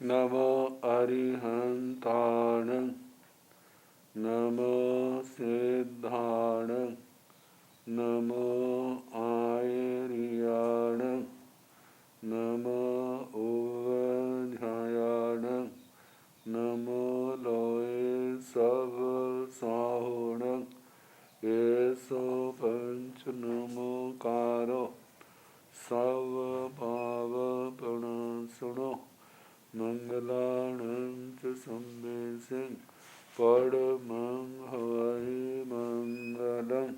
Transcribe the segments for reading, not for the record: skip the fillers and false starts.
नमो अरिहंताण नमो सिद्धाण नमो आयर्याण नमो उवध्यायाण नमो लोये सब साहुण येसो पंच नमोकारो सब पाव प्रणसुनो मंगलानं च संवेसिं परमं हवै मंगलम्।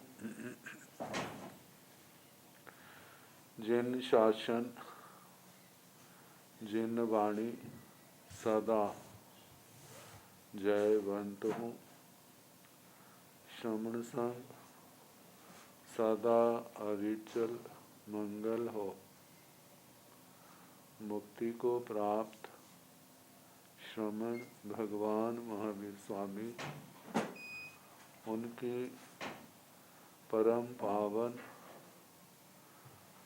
जिन शासन जिन वाणी सदा जयवंत हूँ, श्रमण संग सदा अविचल मंगल हो। मुक्ति को प्राप्त श्रमण भगवान महावीर स्वामी, उनकी परम पावन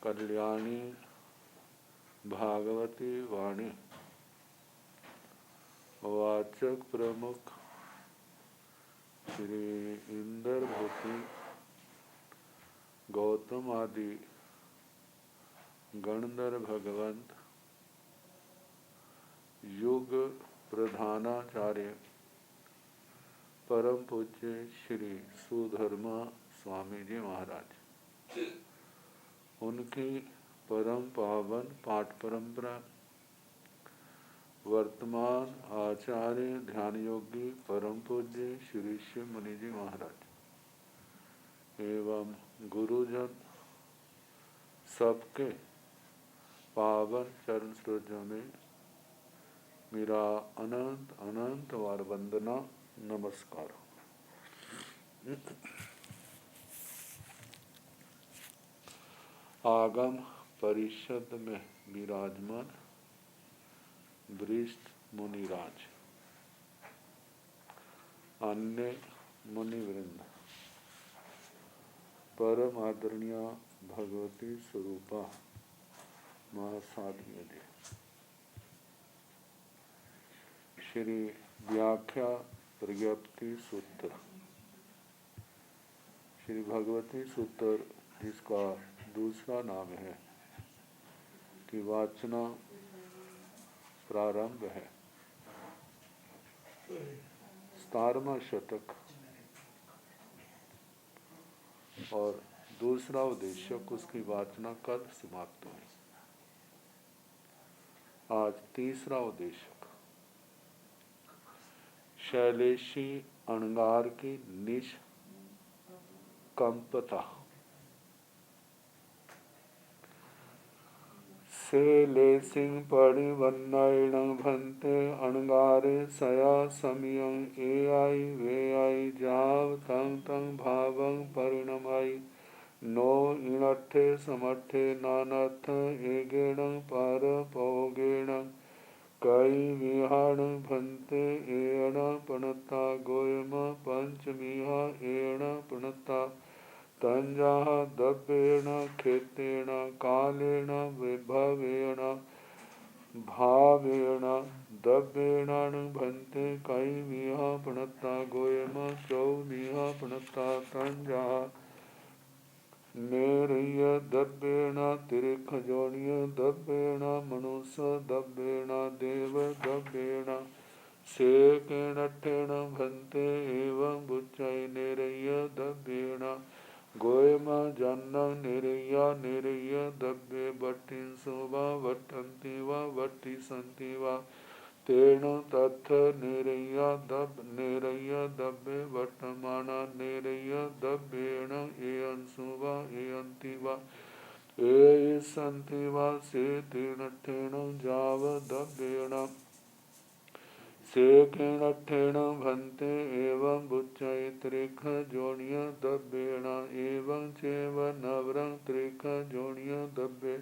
कल्याणी भागवती वाणी वाचक प्रमुख श्री इंद्र भूति गौतम आदि गणधर भगवंत युग प्रधानाचार्य परम पूज्य श्री सुधर्मा स्वामी जी महाराज, उनकी परम पावन पाठ परंपरा वर्तमान आचार्य ध्यान योगी परम पूज्य श्री शिव मुनि जी महाराज एवं गुरुजन सबके पावन चरण सरोजों में मेरा अनंत अनंत वार वंदना नमस्कार। आगम परिषद में विराजमान वरिष्ठ मुनिराज, अन्य मुनिवृंद, परम आदरणीय भगवती स्वरूपा महासाध्य जी, श्री व्याख्या प्रज्ञप्ति सूत्र, श्री भगवती सूत्र जिसका दूसरा नाम है कि वाचना प्रारंभ है, 17वां शतक और दूसरा उद्देश्य उसकी वाचना कल समाप्त हुई। आज तीसरा उद्देश्य शैलेशी अणगार की निष्कंपता। शैलेशिं परिवन्नयण भन्ते अणगारे सया समयं एआई वेआई जाव तं तं भावं परिणमाई नो इणठे समठे नानथ एगेण पर पोगेण कई विहाण भन्ते एण पणता गोयम पंचमिहा एण पणता तंजाह दब्बेण खेतेण कालेण विभवेण भावेण दब्बेणान भन्ते कई मिहा पणता गोयम चौमिहा पणता तंजाह नेरिय दब्बेण तिरिख जोनिय दब्बेण मनुष्य दब्बेण देव दब्बेण सेकेण ठेण भन्ते एवं बुच्चै नेरिय दब्बेण गोयम जन्न निरय दब्बे बट्टिं सुवा वट्टन्ति वा वट्टि सन्ति वा तेन तथ निरय दब्बे वट्टमाना निरय दब्बेण एयं सुवा एयन्ति वा ए सन्ति वा से तेन ठेण जाव दब्बेण सेकेण भन्ते एवं बुच्चै त्रिख जोनिय दब्बेण एवं चैव नवरं त्रिख जोनिय दब्बे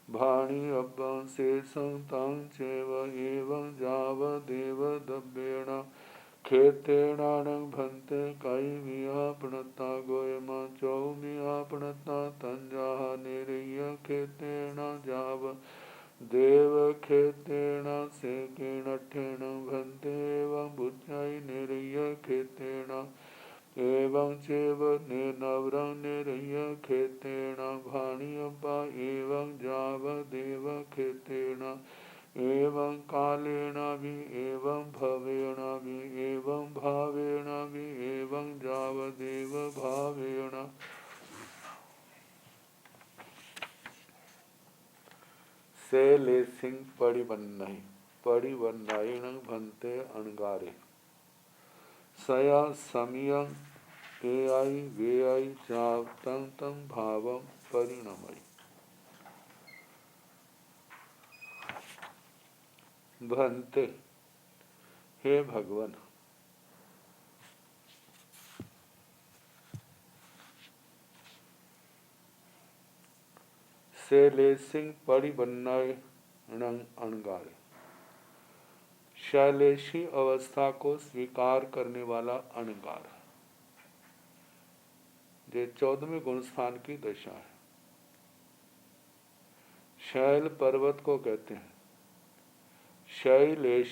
भाणि अब्बं शेषं तं चैव एवं जाव देव दब्बेण खेतेणानं भन्ते कैमिया पणता गोयम चौमिया पणता तंजाह निरय खेतेण जाव देव खेतेण सेकेणठेण भन्ते एवं बुद्ध्याय निरय्य खेतेण एवं चैव नवरं निरय्य खेतेण भाणियपा एवं जावदेव खेतेण एवं कालेन भी एवं भवेन भी एवं भावेन भी एवं जावदेव भावेन। शैलेशिं परिवन्नायेन भन्ते अणगारे सया समियं एआई वेआई जावतं तं भावं परिणमय। भन्ते, हे भगवान, शैलेशिं परिवन्नायेन अणगारे, शैलेशी अवस्था को स्वीकार करने वाला अणगार, ये 14वें गुण स्थान की दशा है। शैल पर्वत को कहते हैं। शैलेश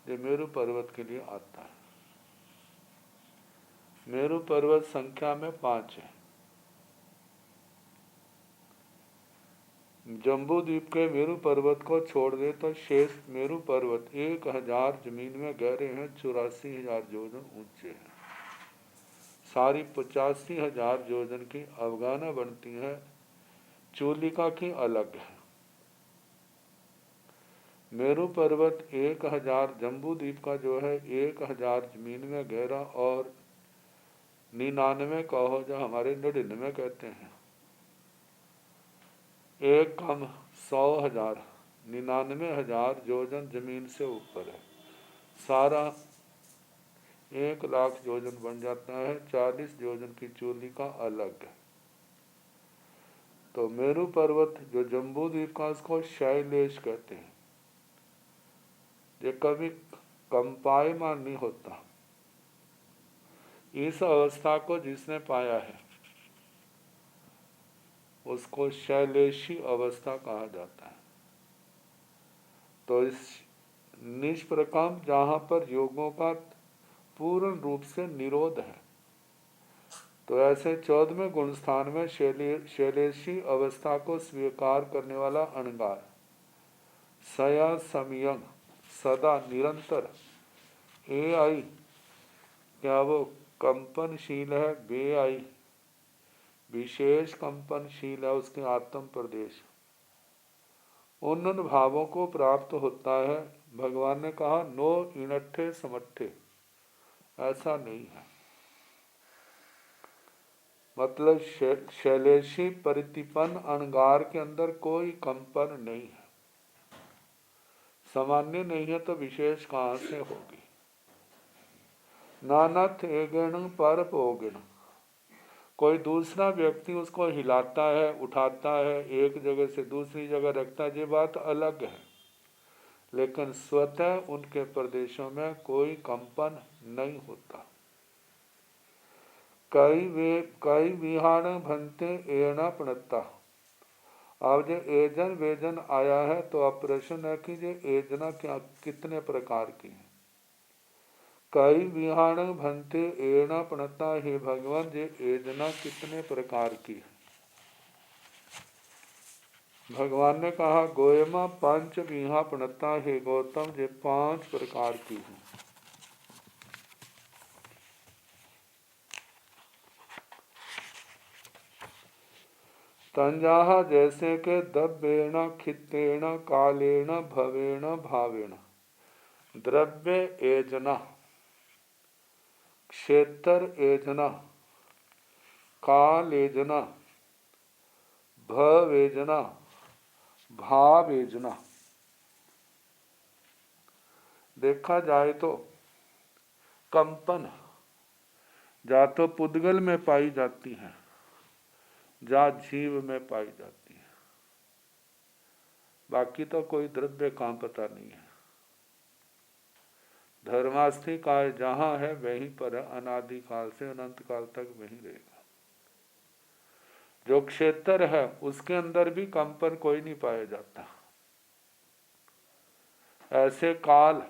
ये मेरु पर्वत के लिए आता है। मेरु पर्वत संख्या में 5 है। जम्बू द्वीप के मेरु पर्वत को छोड़ दे तो शेष मेरु पर्वत 1000 जमीन में गहरे हैं, 84,000 योजन ऊंचे हैं। सारी 85,000 योजन की अफगाना बनती है, चूलिका की अलग है। मेरु पर्वत 1000 जम्बू द्वीप का जो है 1000 जमीन में गहरा और 99 कहो जो हमारे 99 कहते हैं। एक कम 100,000 99,000 योजन जमीन से ऊपर है। सारा 1,00,000 योजन बन जाता है। 40 योजन की चूलिका अलग है। तो मेरु पर्वत जो जम्बू द्वीप का उसको शैलेश कहते हैं। ये कभी कंपायमान नहीं होता। इस अवस्था को जिसने पाया है उसको शैलेशी अवस्था कहा जाता है। तो इस निष्प्रकाम जहाँ पर योगों का पूर्ण रूप से निरोध है, तो ऐसे 14वें गुण स्थान में शैलेशी अवस्था को स्वीकार करने वाला अणगार सया समयंग सदा निरंतर ए आई, क्या वो कंपनशील है, बे आई विशेष कंपनशील है, उसके आत्म प्रदेश उन भावों को प्राप्त होता है। भगवान ने कहा नो इनट्ठे समट्ठे, ऐसा नहीं है। मतलब शैलेशी परितिपन अणगार के अंदर कोई कंपन नहीं है। सामान्य नहीं है तो विशेष कहाँ से होगी। नानथ एगेण पर पोगेण, कोई दूसरा व्यक्ति उसको हिलाता है, उठाता है, एक जगह से दूसरी जगह रखता है, ये बात अलग है। लेकिन स्वतः उनके प्रदेशों में कोई कंपन नहीं होता। कई विहार भंते एना प्रणता। अब जो एजन वेजन आया है तो अब प्रश्न है कि ये एजना क्या कितने प्रकार की है। कई विहार भंते एना प्रणता, हे भगवान ये एजना कितने प्रकार की है। भगवान ने कहा गोयमा 5 विहा प्रणता, हे गौतम ये 5 प्रकार की है। तंजाहा जैसे के दब्बेण खित्तेण कालेण भवेण भावेण। द्रव्य एजना, क्षेत्र एजना, काल एजना, भव एजना, भाव एजना। देखा जाए तो कंपन या तो पुद्गल में पाई जाती है या जीव में पाई जाती है, बाकी तो कोई द्रव्य का पता नहीं है। धर्मास्थि काल जहाँ है वहीं पर अनादि काल से अनंत काल तक वहीं रहेगा। जो क्षेत्र है उसके अंदर भी कंपन कोई नहीं पाया जाता। ऐसे काल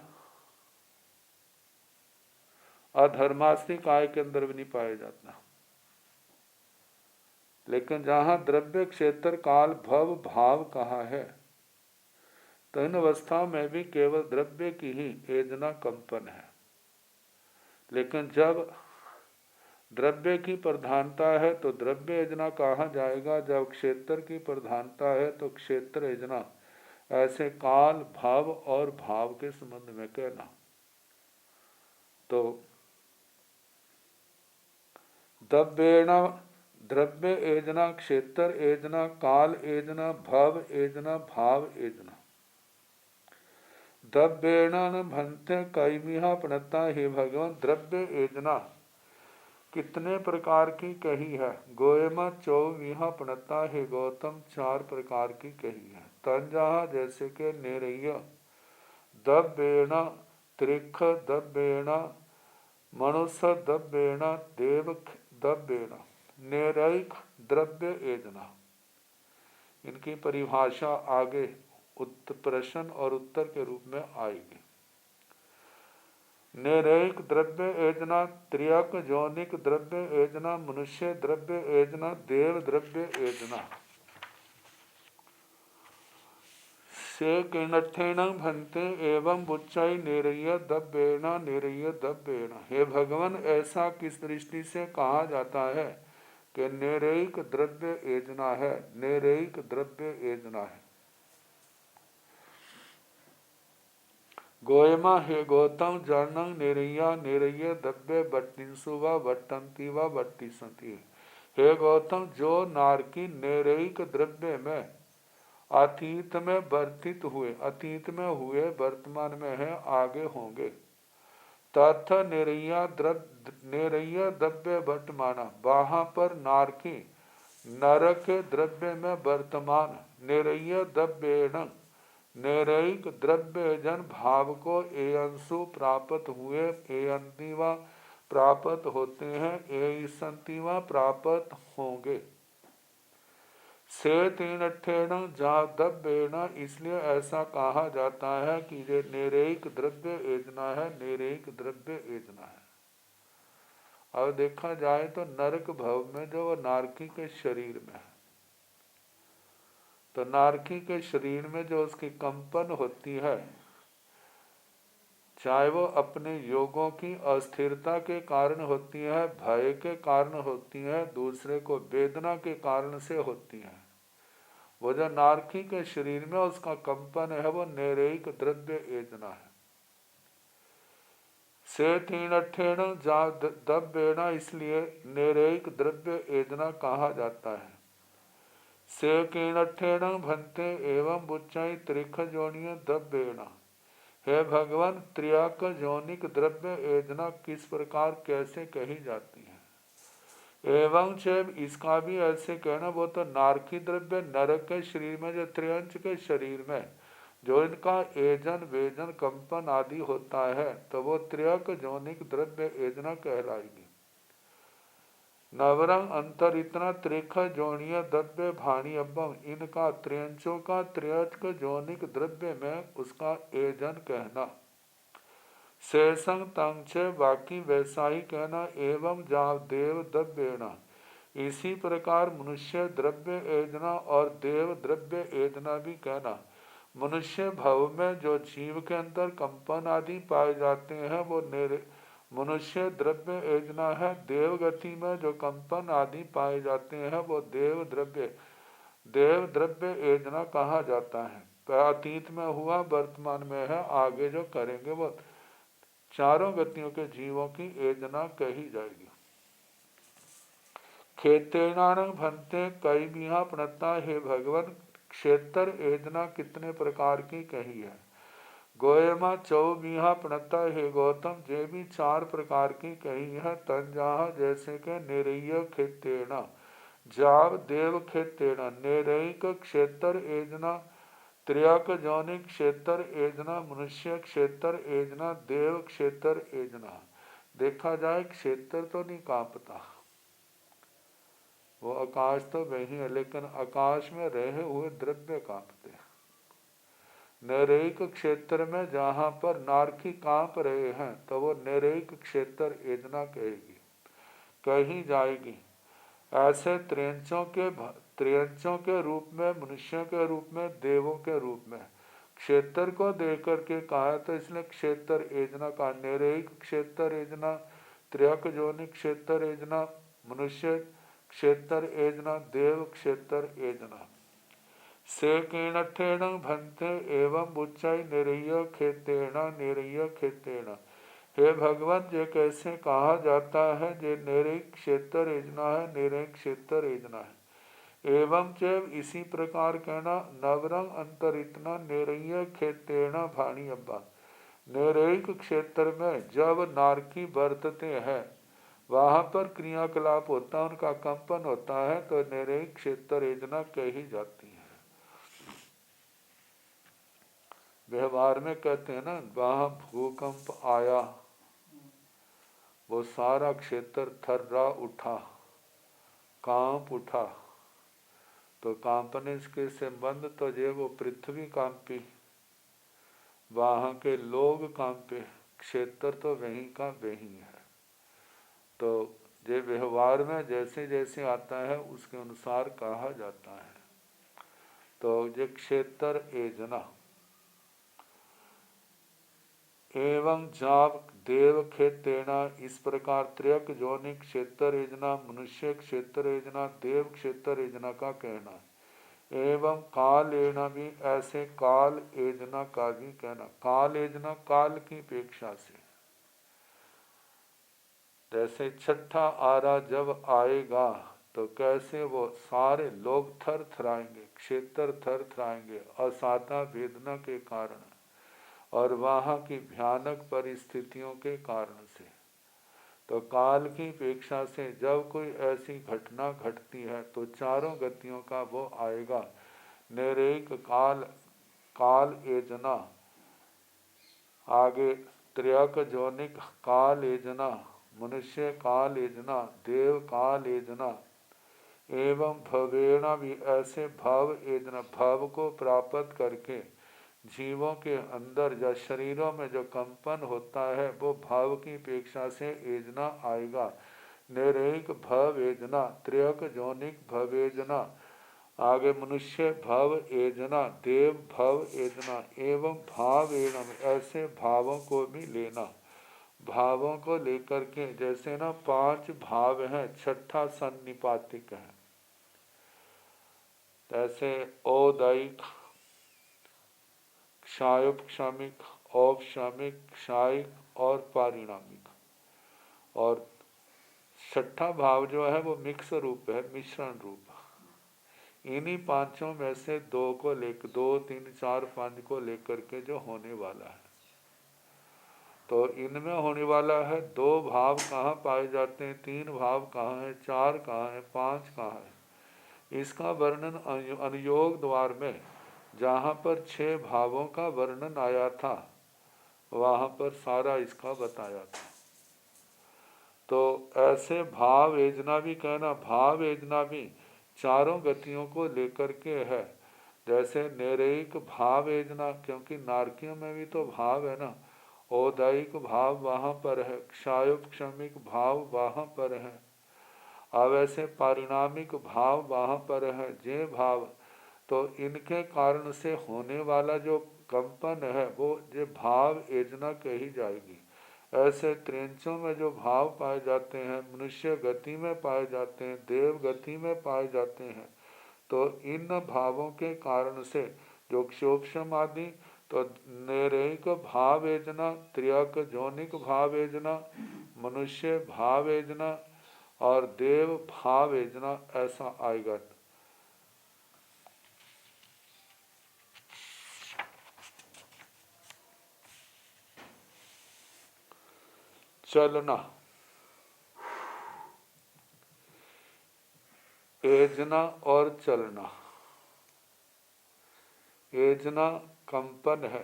अधर्मास्ती काय के अंदर भी नहीं पाया जाता। लेकिन जहां द्रव्य क्षेत्र काल भव भाव कहा है, तो इन अवस्थाओं में भी केवल द्रव्य की ही वेदना कंपन है। लेकिन जब द्रव्य की प्रधानता है तो द्रव्य योजना कहा जाएगा, जब क्षेत्र की प्रधानता है तो क्षेत्र योजना। ऐसे काल भाव और भाव के संबंध में कहना। तो द्रव्य योजना, क्षेत्र योजना, काल योजना, भव योजना, भाव योजना। द्रव्येण भंते कैमिहा प्रणता। हे भगवान, द्रव्य योजना कितने प्रकार की कही है? गोयमा चौविहा प्रणता। हे गौतम, 4 प्रकार की कही है। तंजहा जैसे के निरय, द्रव्येण, त्रिख द्रव्येण, मनुष्य द्रव्येण, देव द्रव्येण, निरयिक द्रव्य योजना। इनकी परिभाषा आगे प्रश्न और उत्तर के रूप में आएगी। निरयिक द्रव्य योजना, त्रियक जौनिक द्रव्य योजना, मनुष्य द्रव्य योजना, देव द्रव्य योजना। से किणठेन भंते एवं बुच्चाई निरय द्रव्येण निरय द्रव्येण। हे भगवान, ऐसा किस दृष्टि से कहा जाता है कि निरयिक द्रव्य योजना है, निरयिक द्रव्य योजना है। गोयमा, हे गौतम, जर्णं निरया निरय द्रव्य बट्टिंसु व बट्टंती व बट्टिसंती। हे गौतम, जो नारकी निरयिक द्रव्य में अतीत में वर्तित हुए, अतीत में हुए, वर्तमान में है, आगे होंगे, तथा निरया द्रव्य वर्तमाना। वहां पर नारकी नरक द्रव्य में वर्तमान निरय द्रव्येण निरयिक द्रव्य जन भाव को एयंसु प्राप्त हुए, एयंतिवा प्राप्त होते हैं, एयसंतिवा प्राप्त होंगे। से तीन ठेण द्रव्येण। इसलिए ऐसा कहा जाता है कि ये निरयिक द्रव्य योजना है, निरयिक द्रव्य योजना है। अब देखा जाए तो नरक भव में जो वो नारकी के शरीर में है, तो नारकी के शरीर में जो उसकी कंपन होती है, चाहे वो अपने योगों की अस्थिरता के कारण होती है, भय के कारण होती है, दूसरे को वेदना के कारण से होती है, वो जो नारकी के शरीर में उसका कंपन है, वो निरयिक द्रव्य योजना है। से तीन ठेण द्रव्येण, इसलिए निरयिक द्रव्य योजना कहा जाता है। से कीणठेण भंते एवं बुच्चाई त्रिख जोनिय द्रव्येण। हे भगवान, त्रियाक जोनिक द्रव्य योजना किस प्रकार कैसे कही जाती है? एवं चैव, इसका भी ऐसे कहना, वो तो नारकी द्रव्य नरक के शरीर में, जो त्रियंच के शरीर में जो इनका एजन वेजन कंपन आदि होता है, तो वो त्रियक जोनिक द्रव्य योजना कहलाएगी। नवरंग अंतर इतना त्रिख जोनिय द्रव्य भाणी अब्बम, इनका त्रियंचों का त्रियक जोनिक द्रव्य में उसका एजन कहना। शेषंग तंग, बाकी वैसा ही कहना। एवं जाव देव द्रव्येण, इसी प्रकार मनुष्य द्रव्य योजना और देव द्रव्य योजना भी कहना। मनुष्य भव में जो जीव के अंदर कंपन आदि पाए जाते हैं, वो मनुष्य द्रव्य योजना है। देव गति में जो कंपन आदि पाए जाते हैं, वो देव द्रव्य योजना कहा जाता है। अतीत में हुआ, वर्तमान में है, आगे जो करेंगे, वो चारों गतियों के जीवों की योजना कही जाएगी। क्षेत्रेणान भंते कई बिहा प्रणता। हे भगवान, क्षेत्र योजना कितने प्रकार की कही है? गोयमा चौबिहा प्रणता। हे गौतम, जे भी 4 प्रकार की कही है। तंजाहा जैसे के निरय क्षेत्रेण, जाव देव क्षेत्रेण, निरयिक क्षेत्र योजना, त्रियक जौनिक क्षेत्र योजना, मनुष्य क्षेत्र योजना, देव क्षेत्र योजना। देखा जाए क्षेत्र तो नहीं कांपता, वो आकाश तो वही है, लेकिन आकाश में रहे हुए द्रव्य कांपते हैं। नैरेक क्षेत्र में जहाँ पर नारकी कांप रहे हैं तो वो नैरेक क्षेत्र एजना कहेगी, कहीं जाएगी। ऐसे त्रियंचों के रूप में, मनुष्यों के रूप में, देवों के रूप में क्षेत्र को देख करके कहा, तो इसलिए क्षेत्र एजना का, नैरेक क्षेत्र एजना, त्र्यक जोनि क्षेत्र एजना, मनुष्य क्षेत्र एजना, देव क्षेत्र एजना। से कीणठेण भंते एवं उच्चाई निरय खेतेण निरय खेतेण। हे भगवान, ये कैसे कहा जाता है जे निरय क्षेत्र एजना है, निरय क्षेत्र एजना है। एवं जब इसी प्रकार कहना, नवरंग अंतरितना निरय खेतेण भाणी अब्बा। निरय क्षेत्र में जब नारकी बरतते हैं, वहाँ पर क्रियाकलाप होता है, उनका कंपन होता है, तो निरय क्षेत्र एजना कही जाती है। व्यवहार में कहते हैं ना, वहाँ भूकंप आया, वो सारा क्षेत्र थर्रा उठा, कांप उठा। तो कांपने के संबंध तो ये वो पृथ्वी कांपी, वहाँ के लोग कांपे, क्षेत्र तो वहीं का वहीं है। तो ये व्यवहार में जैसे जैसे आता है उसके अनुसार कहा जाता है। तो ये क्षेत्र एजना एवं जाप देव खेतेना, इस प्रकार त्र्यक जोनि क्षेत्र एजना, मनुष्य क्षेत्र एजना, देव क्षेत्र एजना का कहना है। एवं काल एजना भी ऐसे काल एजना का भी कहना। काल एजना काल की अपेक्षा से, जैसे छठा आरा जब आएगा तो कैसे वो सारे लोग थर थराएंगे, क्षेत्र थर थराएंगे असाधा वेदना के कारण और वहाँ की भयानक परिस्थितियों के कारण से। तो काल की अपेक्षा से जब कोई ऐसी घटना घटती है तो चारों गतियों का वो आएगा। निरेक काल, काल एजना, आगे त्र्यक जोनिक काल एजना, मनुष्य काल एजना, देव काल एजना। एवं भवेणा भी ऐसे भव एजना, भव को प्राप्त करके जीवों के अंदर या शरीरों में जो कंपन होता है वो भाव की अपेक्षा से एजना आएगा। निरेक भव एजना, त्र्यक जोनिक भवेजना, आगे मनुष्य भव एजना, देव भव एजना। एवं भाव एनम, ऐसे भावों को भी लेना, भावों को लेकर के, जैसे ना 5 भाव हैं, छठा सन्निपातिक है, जैसे औदैक, क्षायुपक्षामिक, औपशामिक, क्षायिक और पारिणामिक। और छठा भाव जो है वो मिक्स रूप है, मिश्रण रूप। इन्हीं पांचों में से 2 को लेकर, 2, 3, 4, 5 को लेकर के जो होने वाला है। तो इनमें होने वाला है 2 भाव कहाँ पाए जाते हैं, 3 भाव कहाँ है, 4 कहाँ है, 5 कहाँ है। इसका वर्णन अनुयोग द्वार में जहाँ पर 6 भावों का वर्णन आया था, वहाँ पर सारा इसका बताया था। तो ऐसे भाव एजना भी कहना, भाव एजना भी चारों गतियों को लेकर के है। जैसे निरेक भाव एजना, क्योंकि नारकियों में भी तो भाव है ना, औदायिक भाव वहाँ पर है, क्षायुपक्षमिक भाव वहाँ पर है, अब ऐसे पारिणामिक भाव वहाँ पर है, जे भाव। तो इनके कारण से होने वाला जो कंपन है वो ये भाव एजना कही जाएगी। ऐसे त्रियंचों में जो भाव पाए जाते हैं, मनुष्य गति में पाए जाते हैं, देव गति में पाए जाते हैं, तो इन भावों के कारण से जो क्षोभम आदि, तो निरेक भाव एजना, त्र्यक जोनिक भाव एजना, मनुष्य भाव एजना और देव भाव एजना, ऐसा आएगा। चलना, एजना और चलना। एजना कंपन है,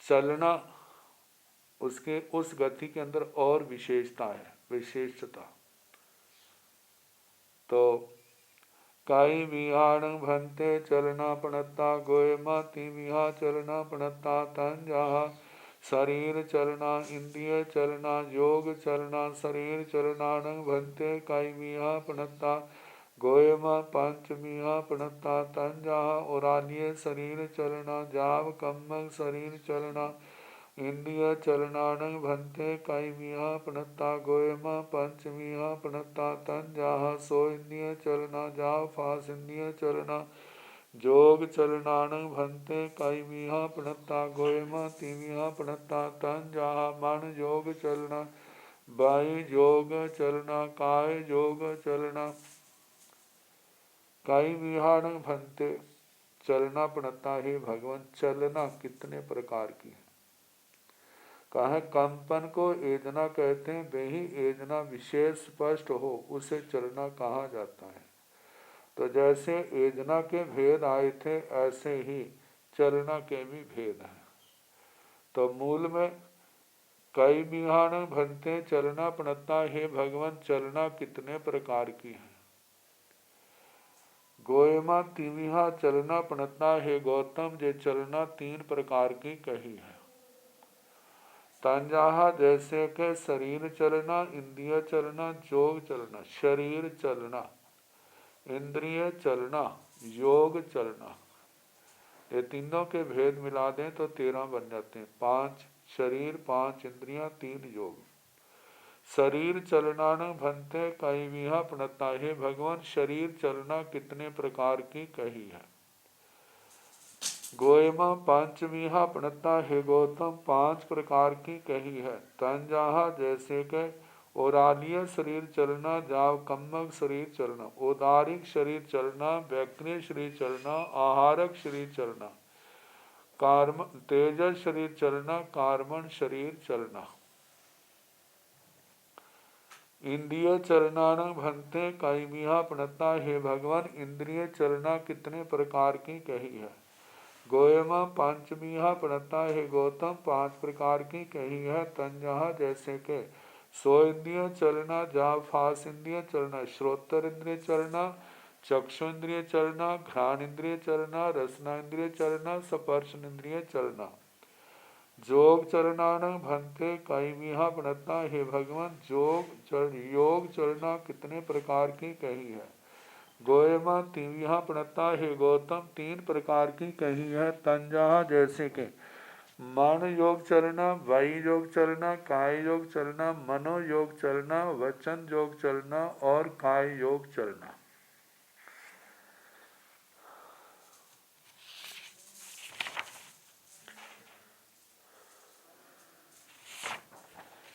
चलना उसके उस गति के अंदर और विशेषता है, विशेषता। तो काई विहाण भंते चलना पणता गोयमा तिविहा चलना पणता तन जहा शरीर चलना इंद्रिय चलना योग चलना शरीर चलनान भंते काई विहा पणता गोयमा पंचमिहा पणता तन जहा ओरानिय शरीर चलना जाव कम्मंग शरीर चलना इंद्रिय चलनान भंते कायमिहा पणता गोयमा पंचमिहा पणता तन जहा सो इंद्रिय चलना जाव फास इंद्रिय चलना जोग चलनान भंते कायमिहा पणता गोयमा तिमिहा पणता तन जहा मन योग चलना बाई योग चलना काय योग चलना काई विहाण भंते चलना पणता है भगवान चलना कितने प्रकार की है। कहा कंपन को एजना कहते हैं, वही एजना विशेष स्पष्ट हो उसे चलना कहा जाता है। तो जैसे एजना के भेद आए थे ऐसे ही चलना के भी भेद हैं। तो मूल में कई विहाण भंते चलना पणता है भगवान चलना कितने प्रकार की है। गोयमा तिविहा चलना पणता है गौतम जे चलना 3 प्रकार की कही है। तंजाहा जैसे के शरीर चलना इंद्रिय चलना जोग चलना शरीर चलना इंद्रिय चलना योग चलना ये तीनों के भेद मिला दें तो 13 बन जाते हैं। 5 शरीर 5 इंद्रियां 3 योग। शरीर चलना न भंते कई विहा पणता है भगवान शरीर चलना कितने प्रकार की कही है। गोयमा पंचमीहा पणता है गौतम 5 प्रकार की कही है। तंजाहा जैसे के ओरालीय शरीर चलना जाव कम्मक शरीर चलना उदारिक शरीर चलना व्यक्ति शरीर चलना आहारक शरीर चलना कार्म तेजस शरीर चलना कार्मण शरीर चलना इंद्रिय चलना भंते कायमिहा पणता है भगवान इंद्रिय चलना कितने प्रकार की कही है। गोयमा पंचमीहा पणता है गौतम 5 प्रकार की कही है। तंजहा जैसे के सो इंद्रिय चलना जाव फास इंद्रिय चलना श्रोत्र इंद्रिय चलना चक्षु इंद्रिय चलना घ्राण इंद्रिय चलना रसना इंद्रिय चलना स्पर्श इंद्रिय चलना जोग चलनान भंते कायमिहा पणता है भगवान योग चलना कितने प्रकार की कही है। गोयमा तिविहा पणता है गौतम 3 प्रकार की कही है। तंजहा जैसे के मन योग चलना वाई योग चलना काय योग चलना मनो योग चलना वचन योग चलना और काय योग चलना।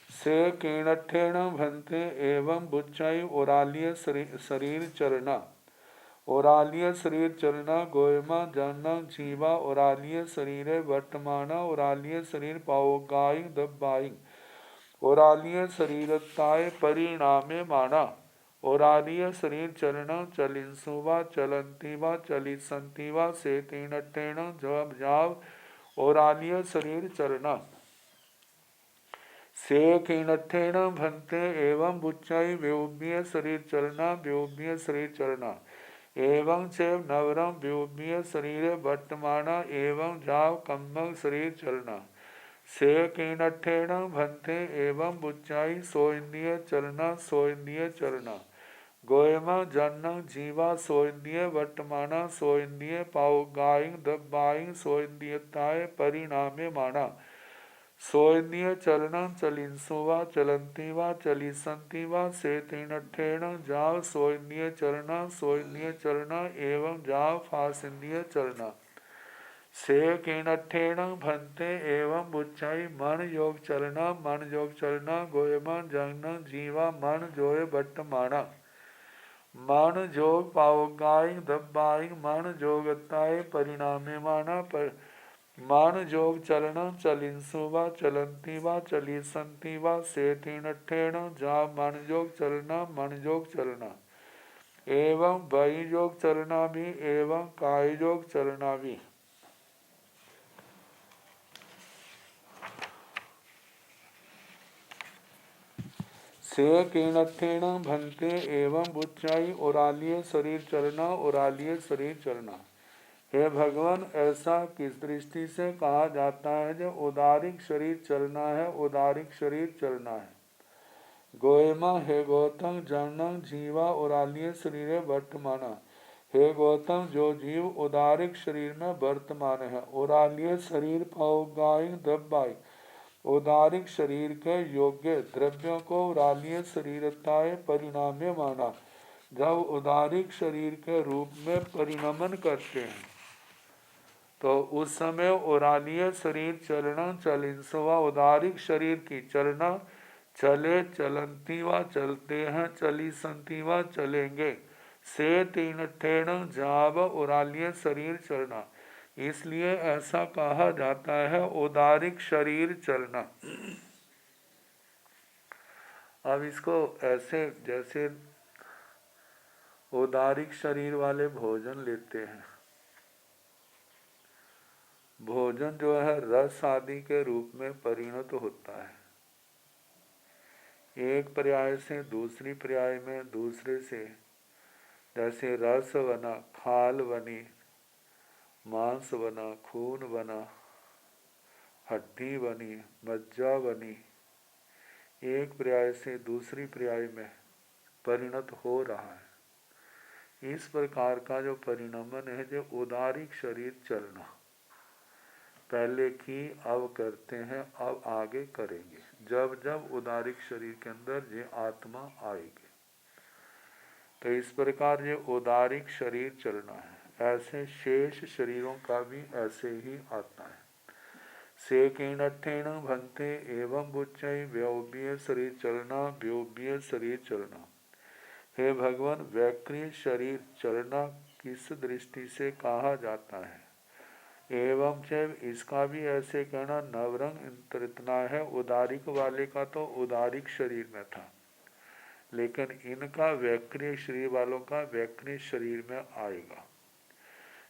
से कीणठेण भंते एवं बुच्चाई ओरालीय शरीर चलना ओरालीय शरीर चलना गोयमा जानना जीवा ओरालीय शरीर वर्तमाना ओरालीय शरीर पाओगाई दबाई ओरालीय शरीरताय परिणामे माना ओरालीय शरीर चलना चलिंसुवा चलंतीवा चलिसंतीवा से तीनठेण जब जाव ओरालीय शरीर चलना से कीणठेण भंते एवं बुच्चाई व्योम्य शरीर चलना व्योम्य शरीर चलना एवं से नवरम व्योम्य शरीर वर्तमाना एवं जाव कम्मक शरीर चलना से कीणठेण भंते एवं बुच्चाई सो इंद्रिय चलना सो इंद्रिय चलना गोयमा जन्न जीवा सो इंद्रिय वर्तमाना सो इंद्रिय पाओगाई दबाई सो इंद्रियताय परिणामे माना सो इंद्रिय चलना चलिंसुवा चलंतीवा चलिसंतीवा से तीनठेण जाव सो इंद्रिय चलना एवं जाव फास इंद्रिय चलना से कीणठेण भंते एवं बुच्चाई मन योग चलना गोयमा जन्न जीवा मन जोय वर्तमाना मन जोग पाओगाई दबाई मन जोगताय परिणामे माना पर मान जोग चलना चलिंसुवा चलंतीवा चलिसंतीवा से तीनठेण जा मन जोग चलना एवं वही योग चलना भी एवं काय योग चलना भी। से कीणत्थेण भंते एवं बुच्चाई ओरालिय शरीर चलना, ओरालिय शरीर चलना। हे भगवान, ऐसा किस दृष्टि से कहा जाता है जो उदारिक शरीर चलना है, उदारिक शरीर चलना है। गोयमा हे गौतम जनन जीवा उरालिय शरीर वर्तमाना। हे गौतम, जो जीव उदारिक शरीर में वर्तमान है, उरालिय शरीर पाओगाई द्रव्याय, उदारिक शरीर के योग्य द्रव्यों को उरालिय शरीरताए परिणाम्य माना। जब उदारिक शरीर के रूप में परिणमन करते हैं तो उस समय उरालिय शरीर चलना चलिंसवा, उदारिक शरीर की चलना चले चलंती व चलते हैं, चली संती व चलेंगे। से तीन ठेण जाब उरालिय शरीर चलना, इसलिए ऐसा कहा जाता है उदारिक शरीर चलना। अब इसको ऐसे जैसे उदारिक शरीर वाले भोजन लेते हैं, भोजन जो है रस आदि के रूप में परिणत होता है, एक पर्याय से दूसरी पर्याय में, दूसरे से, जैसे रस बना खाल बनी, मांस बना खून बना, हड्डी बनी मज्जा बनी, एक पर्याय से दूसरी पर्याय में परिणत हो रहा है। इस प्रकार का जो परिणमन है, जो उदारिक शरीर चलना, पहले की अब करते हैं, अब आगे करेंगे, जब जब उदारिक शरीर के अंदर ये आत्मा आएगी। तो इस प्रकार ये उदारिक शरीर चलना है। ऐसे शेष शरीरों का भी ऐसे ही आता है। से कीणठेण भंते एवं बुच्चय व्योभ्य शरीर चलना, व्योभ्य शरीर चलना। हे भगवान, वैक्रिय शरीर चलना किस दृष्टि से कहा जाता है? एवं जब इसका भी ऐसे कहना नवरंग इतना है, उदारिक वाले का तो उदारिक शरीर में था, लेकिन इनका वैक्रिय शरीर वालों का वैक्रिय शरीर में आएगा।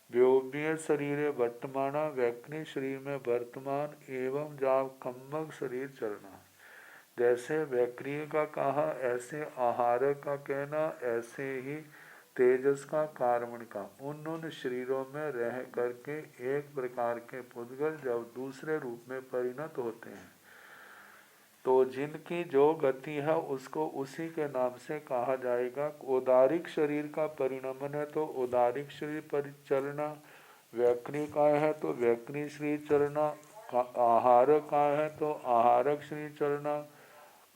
व्योभ्य शरीर वर्तमाना, वैक्रिय शरीर में वर्तमान, एवं जाब कम्मक शरीर चलना। जैसे वैक्रिय का कहा, ऐसे आहार का कहना, ऐसे ही तेजस का कारण का, उन शरीरों में रह करके एक प्रकार के पुद्गल जब दूसरे रूप में परिणत होते हैं तो जिनकी जो गति है उसको उसी के नाम से कहा जाएगा। उदारिक शरीर का परिणमन है तो उदारिक शरीर पर चलना, वैक्रिय का है तो वैक्रिय शरीर चलना, आहार का है तो आहारक शरीर चलना,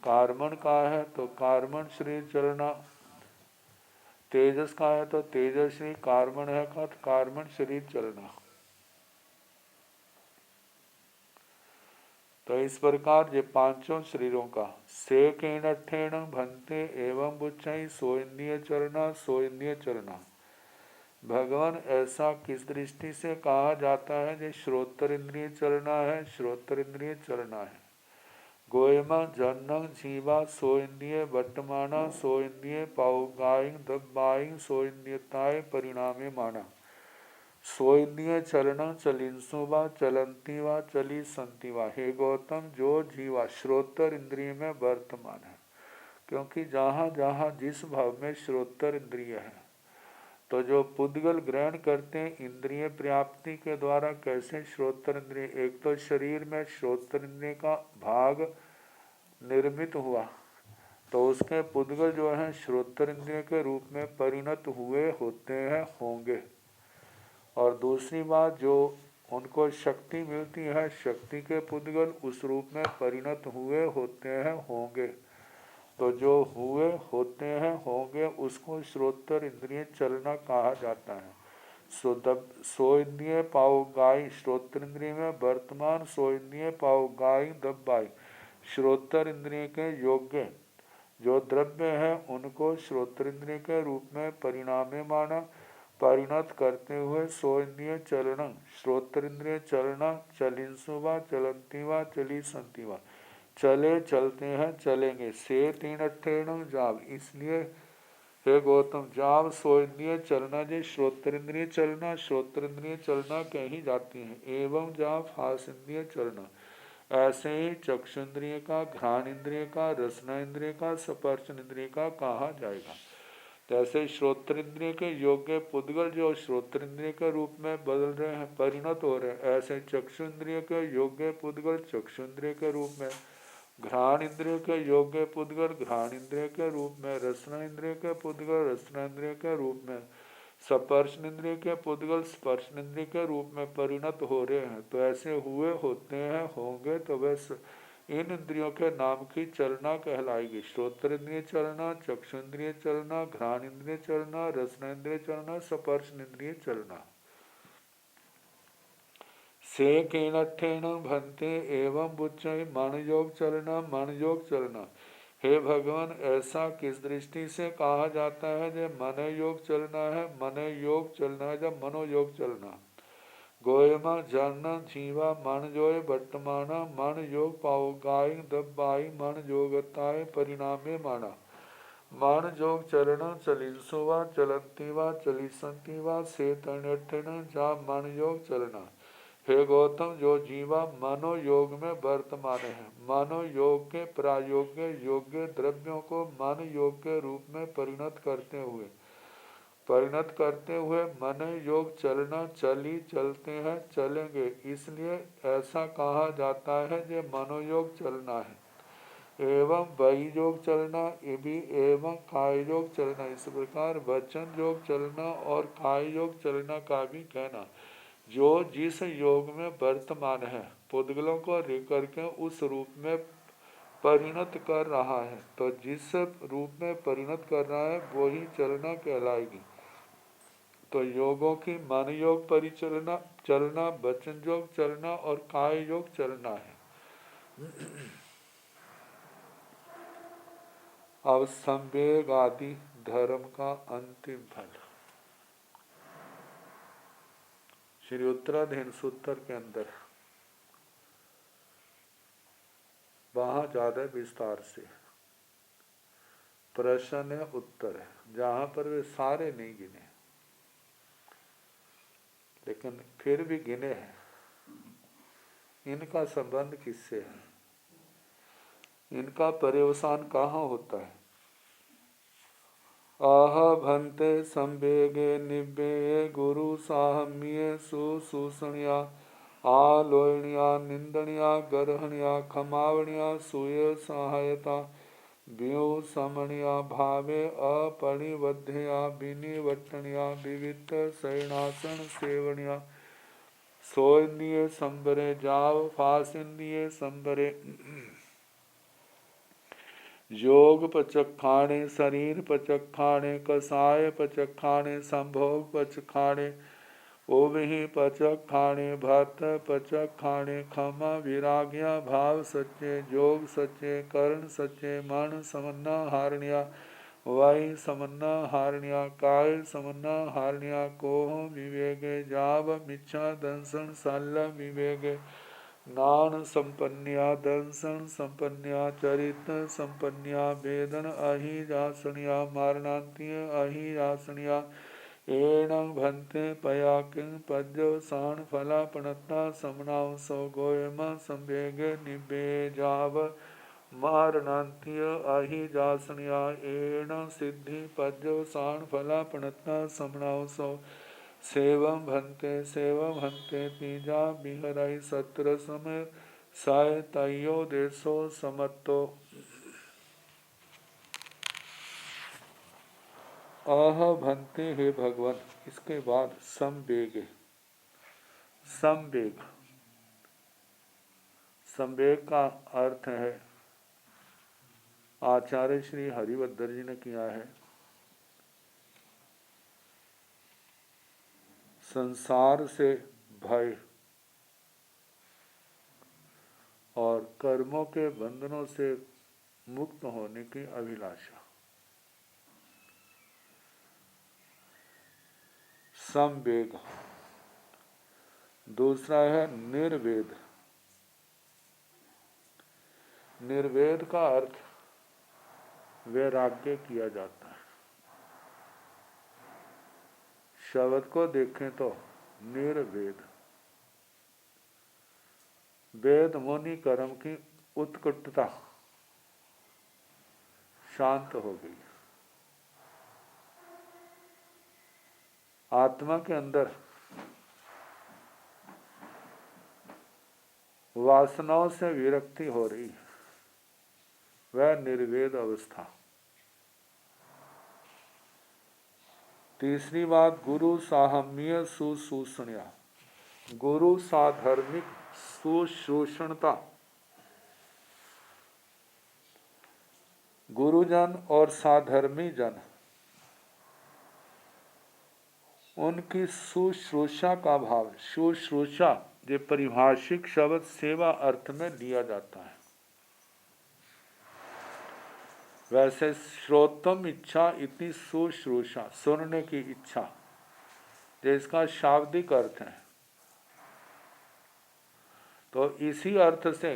कार्मण का है तो कार्मण शरीर चलना, तेजस का है तो तेजस्वी, कार्मण है का तो कार्मण शरीर चलना। तो इस प्रकार ये पांचों शरीरों का से कीणठेण भंते एवं बुच्चई सोइंद्रिय चलना, सोइंद्रिय चलना। भगवान, ऐसा किस दृष्टि से कहा जाता है? जो श्रोत्र इंद्रिय चलना है, श्रोत्र इंद्रिय चलना है। गोयमा जन्नंग जीवा सोइंद्रिय वर्तमाना, सोइंद्रिय पाउगाइंग दब्बाइंग, सोइंद्रियताय परिणामे माना। सोइंद्रिय चलना चलिंसुवा, चलंती वा, चली संति वा। हे गौतम, जो जीवा श्रोत्र इंद्रिय में वर्तमान है, क्योंकि जहाँ जहाँ जिस भाव में श्रोत्र इंद्रिय है, तो जो पुद्गल ग्रहण करते हैं इंद्रिय प्राप्ति के द्वारा, कैसे श्रोत्र इंद्रिय, एक तो शरीर में श्रोत्र इंद्रिय का भाग निर्मित हुआ तो उसके पुद्गल जो है श्रोत्र इंद्रिय के रूप में परिणत हुए होते हैं, होंगे। और दूसरी बात, जो उनको शक्ति मिलती है, शक्ति के पुद्गल उस रूप में परिणत हुए होते हैं, होंगे। तो जो हुए होते हैं, होंगे, उसको श्रोत्र इंद्रिय चलना कहा जाता है। सो इंद्रिय पाओगाई, श्रोत्र इंद्रिय में वर्तमान, सो इंद्रिय पाओगाई दब्बाई, श्रोत्र इंद्रिय के योग्य जो द्रव्य है उनको श्रोत्र इंद्रिय के रूप में परिणामे माना, परिणत करते हुए सो इंद्रिय चलना, श्रोत्र इंद्रिय चलना, चलिंसुवा, चलंती वा, चली संति वा, चले चलते हैं, चलेंगे। से तीन अठेण जाब, इसलिए हे गौतम, जाब सो इंद्रिय चलना, जो श्रोत्र इंद्रिय चलना, श्रोत्र इंद्रिय चलना कही जाती है। एवं जाब हास इंद्रिय चलना, ऐसे ही चक्षुन्द्रिय का, घ्राण इंद्रिय का, रसना इंद्रिय का, स्पर्श इंद्रिय का कहा जाएगा। जैसे श्रोत्रेंद्रिय के योग्य पुद्गल जो श्रोत्रेंद्रिय के रूप में बदल रहे हैं, परिणत हो रहे हैं, ऐसे चक्षुन्द्रिय के योग्य पुद्गल चक्षुन्द्रिय के रूप में, घ्राण इंद्रिय के योग्य पुद्गल घ्राण इंद्रिय के रूप में, रसना इंद्रिय के पुद्गल रसना इंद्रिय के रूप में, स्पर्श इंद्रिय के पुद्गल स्पर्श इंद्रिय के रूप में परिणत हो रहे हैं। तो ऐसे हुए, होते हैं, होंगे, तो वह इन इंद्रियों के नाम की चलना कहलाएगी। श्रोत्र इंद्रिय चलना, चक्षु इंद्रिय चलना, घ्राण इंद्रिय चलना, रसना इंद्रिय चलना, स्पर्श इंद्रिय चलना। से केनठेन भंते एवं बुच्चय मन योग चलना, मन योग चलना। हे भगवान, ऐसा किस दृष्टि से कहा जाता है जब मन योग चलना है, मन योग चलना है, जब मनोयोग चलना। गोयमा जन जीवा मन जोय वर्तमाना, मन योग पाओ गाय दबाई, मन जोगताय परिणामे माना। मन जोग चलना चलिंसु वा चलंती वा चलिसंती वा से तणठन जा मन योग चलना। हे गौतम, जो जीवा मनोयोग में वर्तमान है, मनोयोग के प्रायोग्य योग्य द्रव्यों को मन योग के रूप में परिणत करते हुए मन योग चलना, चली चलते हैं, चलेंगे, इसलिए ऐसा कहा जाता है जो मनोयोग चलना है। एवं वही योग चलना भी एवं काय योग चलना, इस प्रकार वचन योग चलना और काय योग चलना का भी कहना। जो जिस योग में वर्तमान है, पुद्गलों को लेकर के उस रूप में परिणत कर रहा है, तो जिस रूप में परिणत कर रहा है वो ही चलना कहलाएगी। तो योगों की मन योग परिचलना चलना, वचन योग चलना और काय योग चलना है। अब संवेग आदि धर्म का अंतिम फल श्री उत्तराधीन सूत्र के अंदर वहां ज्यादा विस्तार से प्रश्न है, उत्तर है, जहां पर वे सारे नहीं गिने लेकिन फिर भी गिने हैं। इनका संबंध किससे है, इनका पर्यवसान कहाँ होता है। आह भंते संवेगे निव्ये गुरु साहम्ये सुसूषणिया आलोयणिया निंदनिया गर्हणिया खमावणिया सूय सहायता व्यो समणिया भावे अपरिबद्धया विनिवटनिया विविध शयनासन सेवनिया सोन्दिये संबरे जाव फासिन्दिये संबरे योग पचखाणे शरीर पचखाणे कसाय पचखाणे संभोग पचखाणे ओवहि पचखाणे भक्त पचखाणे खमा विराग्या भाव सच्चे योग सच्चे कर्ण सच्चे मन समन्ना हारण्या वाई समन्ना हारण्या काय समन्ना हारण्या कोह विवेगे जाव मिच्छा दंसन सल विवेगे नान संपन्या दंसन संपन्या चरित संपन्या वेदन अहिजासनिया मारणांत्य अहिजासनिया एणं भंते पया किं पद्यो सान फला पणता समनाव सो गोयम संवेगे निबेजाव मारणांत्य अहिजासनिया एणं सिद्धि पद्यो सान फला पणता समनाव सो सेवम भंते तीजा बिहराई सत्र समय साय तयो देशो समत्तो। आह भंते, हे भगवान, इसके बाद संवेग का अर्थ है, आचार्य श्री हरिभद्र जी ने किया है, संसार से भय और कर्मों के बंधनों से मुक्त होने की अभिलाषा। संवेग। दूसरा है निर्वेद। निर्वेद का अर्थ वैराग्य किया जाता है। शब्द को देखें तो निर्वेद, वेद मुनि कर्म की उत्कटता शांत हो गई। आत्मा के अंदर वासनाओं से विरक्ति हो रही, वह निर्वेद अवस्था। तीसरी बात, गुरु साहम्य सुशूषणया, गुरु साधर्मिक सुशोषणता। गुरुजन और साधर्मी जन उनकी शुश्रूषा का भाव, शुश्रूषा ये परिभाषिक शब्द सेवा अर्थ में लिया जाता है। वैसे श्रोतम इच्छा इतनी शुश्रूषा, सुनने की इच्छा, जिसका शाब्दिक अर्थ है। तो इसी अर्थ से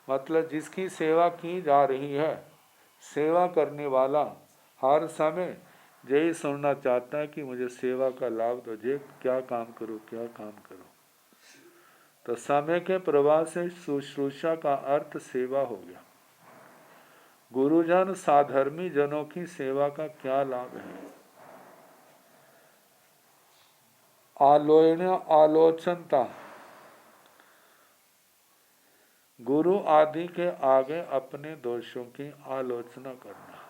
मतलब जिसकी सेवा की जा रही है, सेवा करने वाला हर समय यही सुनना चाहता है कि मुझे सेवा का लाभ दो, जे क्या काम करूं, क्या काम करूं। तो समय के प्रवाह से शुश्रूषा का अर्थ सेवा हो गया। गुरुजन साधर्मी जनों की सेवा का क्या लाभ है? आलोचना, आलोचनता, गुरु आदि के आगे अपने दोषों की आलोचना करना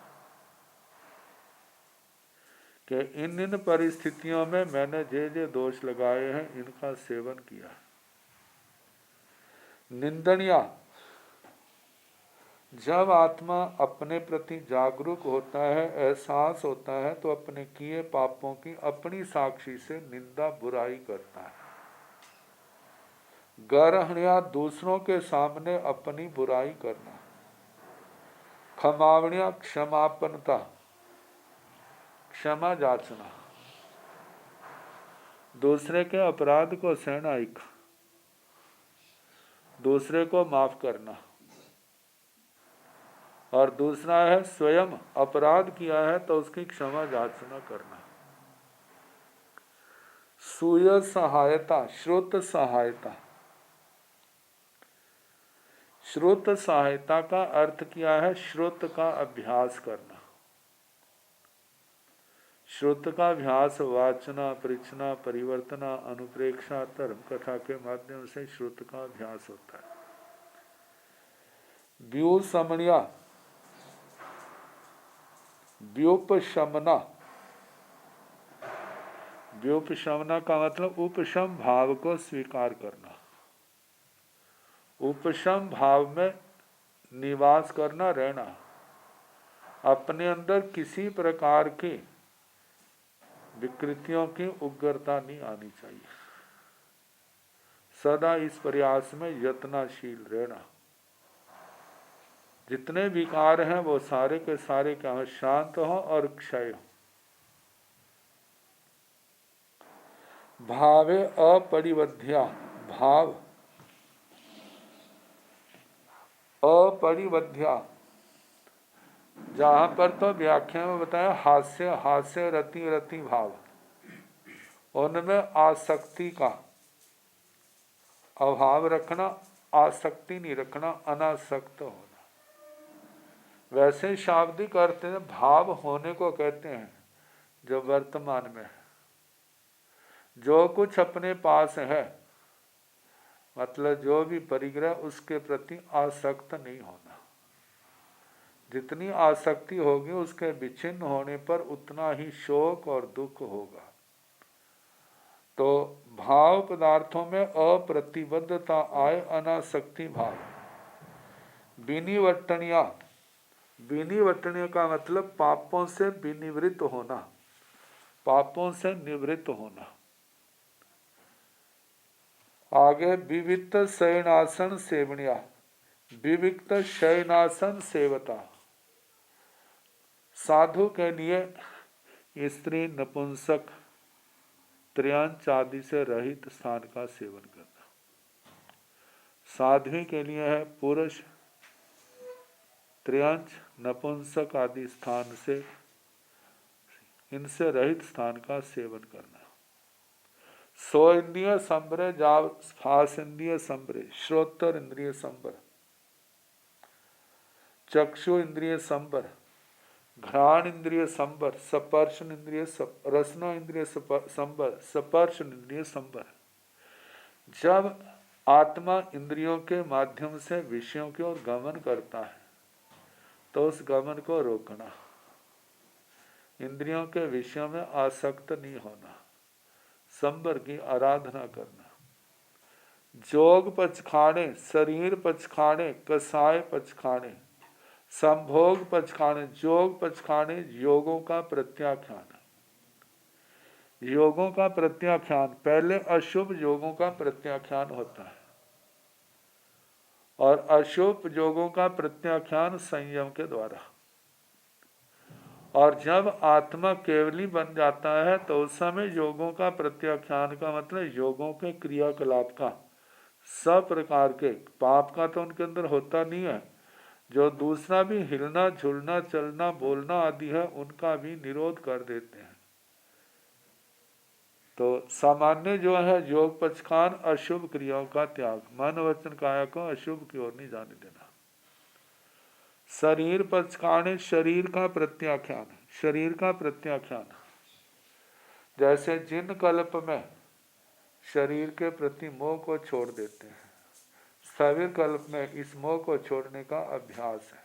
कि इन परिस्थितियों में मैंने जे दोष लगाए हैं, इनका सेवन किया। निंदनिया, जब आत्मा अपने प्रति जागरूक होता है, एहसास होता है, तो अपने किए पापों की अपनी साक्षी से निंदा बुराई करता है। ग्रहणिया, दूसरों के सामने अपनी बुराई करना। क्षमावणिया, क्षमापनता, क्षमा जाचना, दूसरे के अपराध को सहना, दूसरे को माफ करना। और दूसरा है स्वयं अपराध किया है तो उसकी क्षमा याचना करना। सूय सहायता, श्रुत सहायता। श्रुत सहायता का अर्थ क्या है? श्रुत का अभ्यास करना। श्रुत का अभ्यास वाचना, परीक्षना, परिवर्तना, अनुप्रेक्षा, धर्म कथा के माध्यम से श्रुत का अभ्यास होता है। व्यूसमनिया, व्युपशमना। व्युपशमना का मतलब उपशम भाव को स्वीकार करना, उपशम भाव में निवास करना, रहना। अपने अंदर किसी प्रकार की विकृतियों की उग्रता नहीं आनी चाहिए। सदा इस प्रयास में यत्नशील रहना। जितने विकार हैं वो सारे के सारे क्या हो? शांत हो और क्षय हो। भावे अपरिवध्या, भाव अपरिवध्या, जहां पर तो व्याख्या में बताया हास्य, हास्य रति रति भाव, उनमें आसक्ति का अभाव रखना, आसक्ति नहीं रखना, अनासक्त होना। वैसे शाब्दिक अर्थ में भाव होने को कहते हैं जो वर्तमान में है, जो कुछ अपने पास है, मतलब जो भी परिग्रह, उसके प्रति आसक्त नहीं होना। जितनी आसक्ति होगी उसके विच्छिन्न होने पर उतना ही शोक और दुख होगा। तो भाव पदार्थों में अप्रतिबद्धता आए, अनासक्ति भाव। विनिवर्तनिया, विनिवर्तनीय का मतलब पापों से विनिवृत्त होना, पापों से निवृत्त होना। आगे विविक्त शयनासन सेवनिया, विविक्त शयनासन सेवता। साधु के लिए स्त्री, नपुंसक, त्रयांच आदि से रहित स्थान का सेवन करना। साध्वी के लिए है पुरुष, त्रयांच, नपुंसक आदि स्थान से, इनसे रहित स्थान का सेवन करना। सो इंद्रिय संबरे जाव फास इंद्रिय संबरे, श्रोत्र इंद्रिय संबर, चक्षु इंद्रिय संबर, घ्राण इंद्रिय संबर, स्पर्शन इंद्रिय रसना इंद्रिय संबर, स्पर्श इंद्रिय संबर। जब आत्मा इंद्रियों के माध्यम से विषयों की ओर गमन करता है तो उस गमन को रोकना, इंद्रियों के विषयों में आसक्त नहीं होना, संबर की आराधना करना। जोग पचखाने, शरीर पचखाने, कसाय पचखाने, संभोग पचखाने। जोग पचखाने योगों का प्रत्याख्यान, योगों का प्रत्याख्यान। पहले अशुभ योगों का प्रत्याख्यान होता है और अशुभ योगों का प्रत्याख्यान संयम के द्वारा। और जब आत्मा केवली बन जाता है तो उस समय योगों का प्रत्याख्यान का मतलब योगों के क्रियाकलाप का, सब प्रकार के पाप का तो उनके अंदर होता नहीं है, जो दूसरा भी हिलना झुलना चलना बोलना आदि है उनका भी निरोध कर देते हैं। तो सामान्य जो है योग पचखान अशुभ क्रियाओं का त्याग, मन वचन काया को अशुभ की ओर नहीं जाने देना। शरीर पचखाने, शरीर का प्रत्याख्यान, शरीर का प्रत्याख्यान। जैसे जिन कल्प में शरीर के प्रति मोह को छोड़ देते हैं, स्थविर कल्प में इस मोह को छोड़ने का अभ्यास है।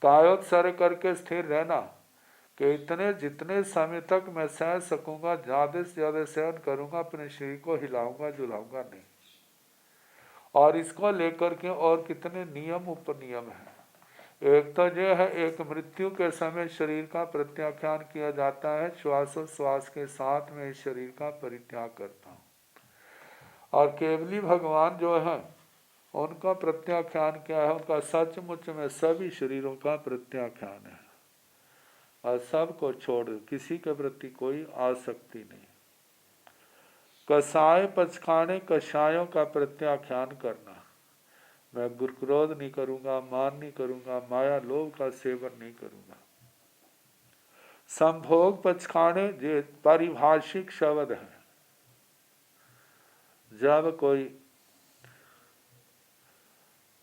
कायोत्सर्ग करके स्थिर रहना कि इतने जितने समय तक मैं सह सकूंगा, ज्यादा से ज्यादा सहन करूंगा, अपने शरीर को हिलाऊंगा झुलाऊंगा नहीं। और इसको लेकर के और कितने नियम उपनियम हैं। एक तो जो है, एक मृत्यु के समय शरीर का प्रत्याख्यान किया जाता है, श्वासोश्वास के साथ में इस शरीर का परित्याग करता हूँ। और केवली भगवान जो है उनका प्रत्याख्यान क्या है, उनका सचमुच में सभी शरीरों का प्रत्याख्यान है और सबको छोड़, किसी के प्रति कोई आसक्ति नहीं। कसाय पचखाने, कषायों का प्रत्याख्यान करना, मैं क्रोध नहीं करूंगा, मान नहीं करूंगा, माया लोभ का सेवन नहीं करूंगा। संभोग पचखाने जो पारिभाषिक शब्द है, जब कोई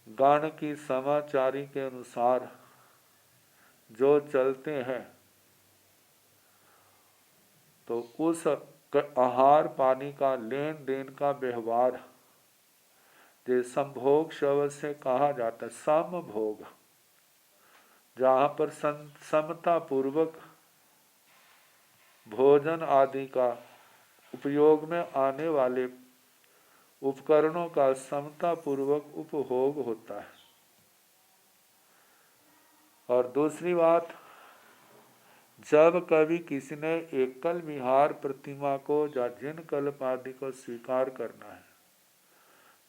गण की समाचारी के अनुसार जो चलते हैं तो उस आहार पानी का लेन देन का व्यवहार जो संभोग शब्द से कहा जाता है, समभोग, जहाँ पर समता पूर्वक भोजन आदि का उपयोग में आने वाले उपकरणों का समता पूर्वक उपभोग होता है। और दूसरी बात, जब कभी किसी ने एकल विहार प्रतिमा को या जिन कल्प आदि को स्वीकार करना है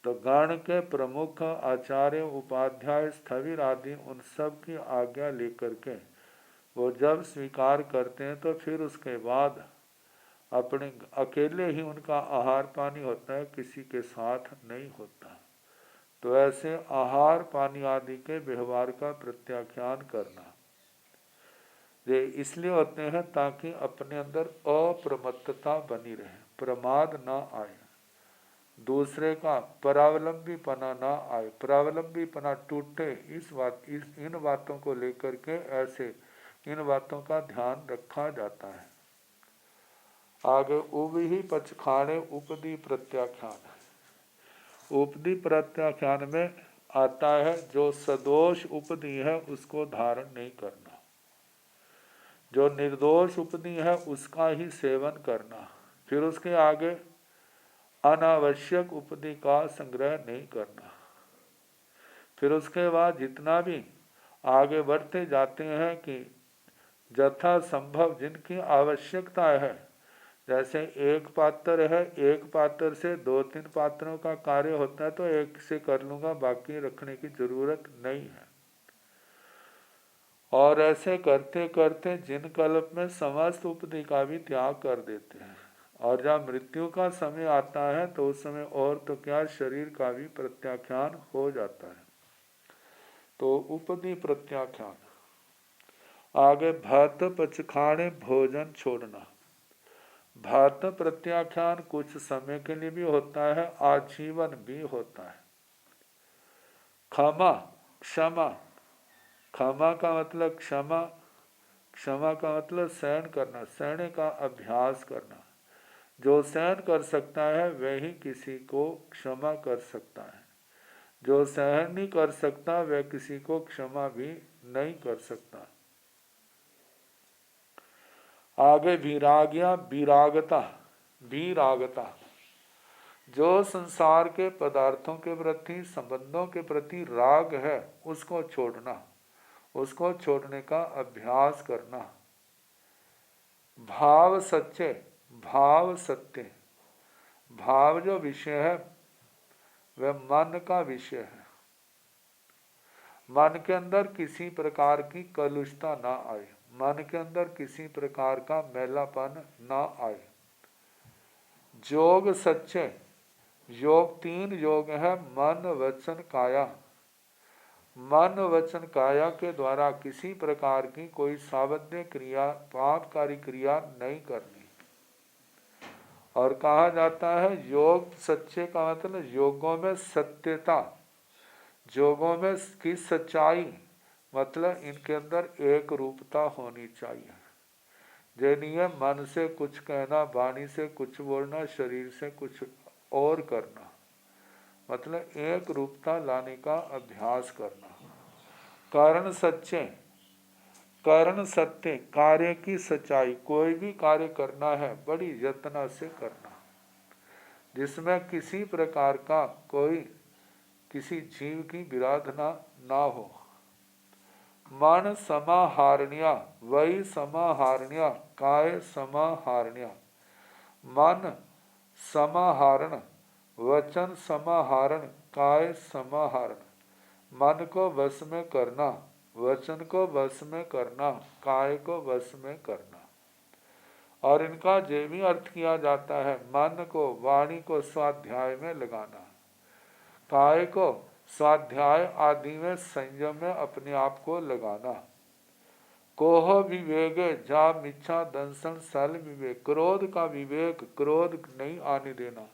तो गण के प्रमुख आचार्य उपाध्याय स्थविर आदि उन सब की आज्ञा लेकर के वो जब स्वीकार करते हैं तो फिर उसके बाद अपने अकेले ही उनका आहार पानी होता है, किसी के साथ नहीं होता। तो ऐसे आहार पानी आदि के व्यवहार का प्रत्याख्यान करना ये इसलिए होते हैं ताकि अपने अंदर अप्रमत्तता बनी रहे, प्रमाद ना आए, दूसरे का परावलंबीपना ना आए, परावलंबीपना टूटे। इन बातों को लेकर के ऐसे इन बातों का ध्यान रखा जाता है। आगे उबही पचखाने उपदी प्रत्याख्यान, उपदी प्रत्याख्यान में आता है जो सदोष उपदी है उसको धारण नहीं करना, जो निर्दोष उपदी है उसका ही सेवन करना। फिर उसके आगे अनावश्यक उपदी का संग्रह नहीं करना। फिर उसके बाद जितना भी आगे बढ़ते जाते हैं कि यथा संभव जिनकी आवश्यकता है, जैसे एक पात्र है, एक पात्र से 2-3 पात्रों का कार्य होता है तो एक से कर लूँगा, बाकी रखने की जरूरत नहीं है। और ऐसे करते करते जिन कल्प में समस्त उपदी का भी त्याग कर देते हैं और जब मृत्यु का समय आता है तो उस समय और तो क्या शरीर का भी प्रत्याख्यान हो जाता है। तो उपदी प्रत्याख्यान। आगे भत पचखाने भोजन छोड़ना, भात प्रत्याख्यान कुछ समय के लिए भी होता है, आजीवन भी होता है। क्षमा, क्षमा, क्षमा का मतलब क्षमा, क्षमा का मतलब सहन करना, सहने का अभ्यास करना। जो सहन कर सकता है वही किसी को क्षमा कर सकता है, जो सहन नहीं कर सकता वह किसी को क्षमा भी नहीं कर सकता। आगे विराग्या, विरागता, विरागता, जो संसार के पदार्थों के प्रति, संबंधों के प्रति राग है उसको छोड़ना, उसको छोड़ने का अभ्यास करना। भाव सच्चे, भाव सत्य, भाव जो विषय है वह मन का विषय है। मन के अंदर किसी प्रकार की कलुषता ना आए, मन के अंदर किसी प्रकार का मैलापन ना आए। योग सच्चे, योग तीन योग है, मन वचन काया। मन वचन काया के द्वारा किसी प्रकार की कोई सावध्य क्रिया, पापकारी क्रिया नहीं करनी। और कहा जाता है योग सच्चे का मतलब योगों में सत्यता, योगों में की सच्चाई, मतलब इनके अंदर एक रूपता होनी चाहिए। ये नहीं है मन से कुछ कहना, वाणी से कुछ बोलना, शरीर से कुछ और करना, मतलब एक रूपता लाने का अभ्यास करना। कारण सच्चे, कारण सत्य, कार्य की सच्चाई, कोई भी कार्य करना है बड़ी यत्न से करना, जिसमें किसी प्रकार का कोई किसी जीव की विराधना ना हो। मन समाहारण्या, वही समाहारण्या, काय समाहारण्या, मन समाहारण, वचन समाहारण, काय समाहारण, मन को वश में करना, वचन को वश में करना, काय को वश में करना। और इनका जो भी अर्थ किया जाता है, मन को, वाणी को स्वाध्याय में लगाना, काय को स्वाध्याय आदि में संयम में अपने आप को लगाना। कोह विवेक, जा मिच्छा दंसन सल विवेक, क्रोध का विवेक, क्रोध नहीं आने देना।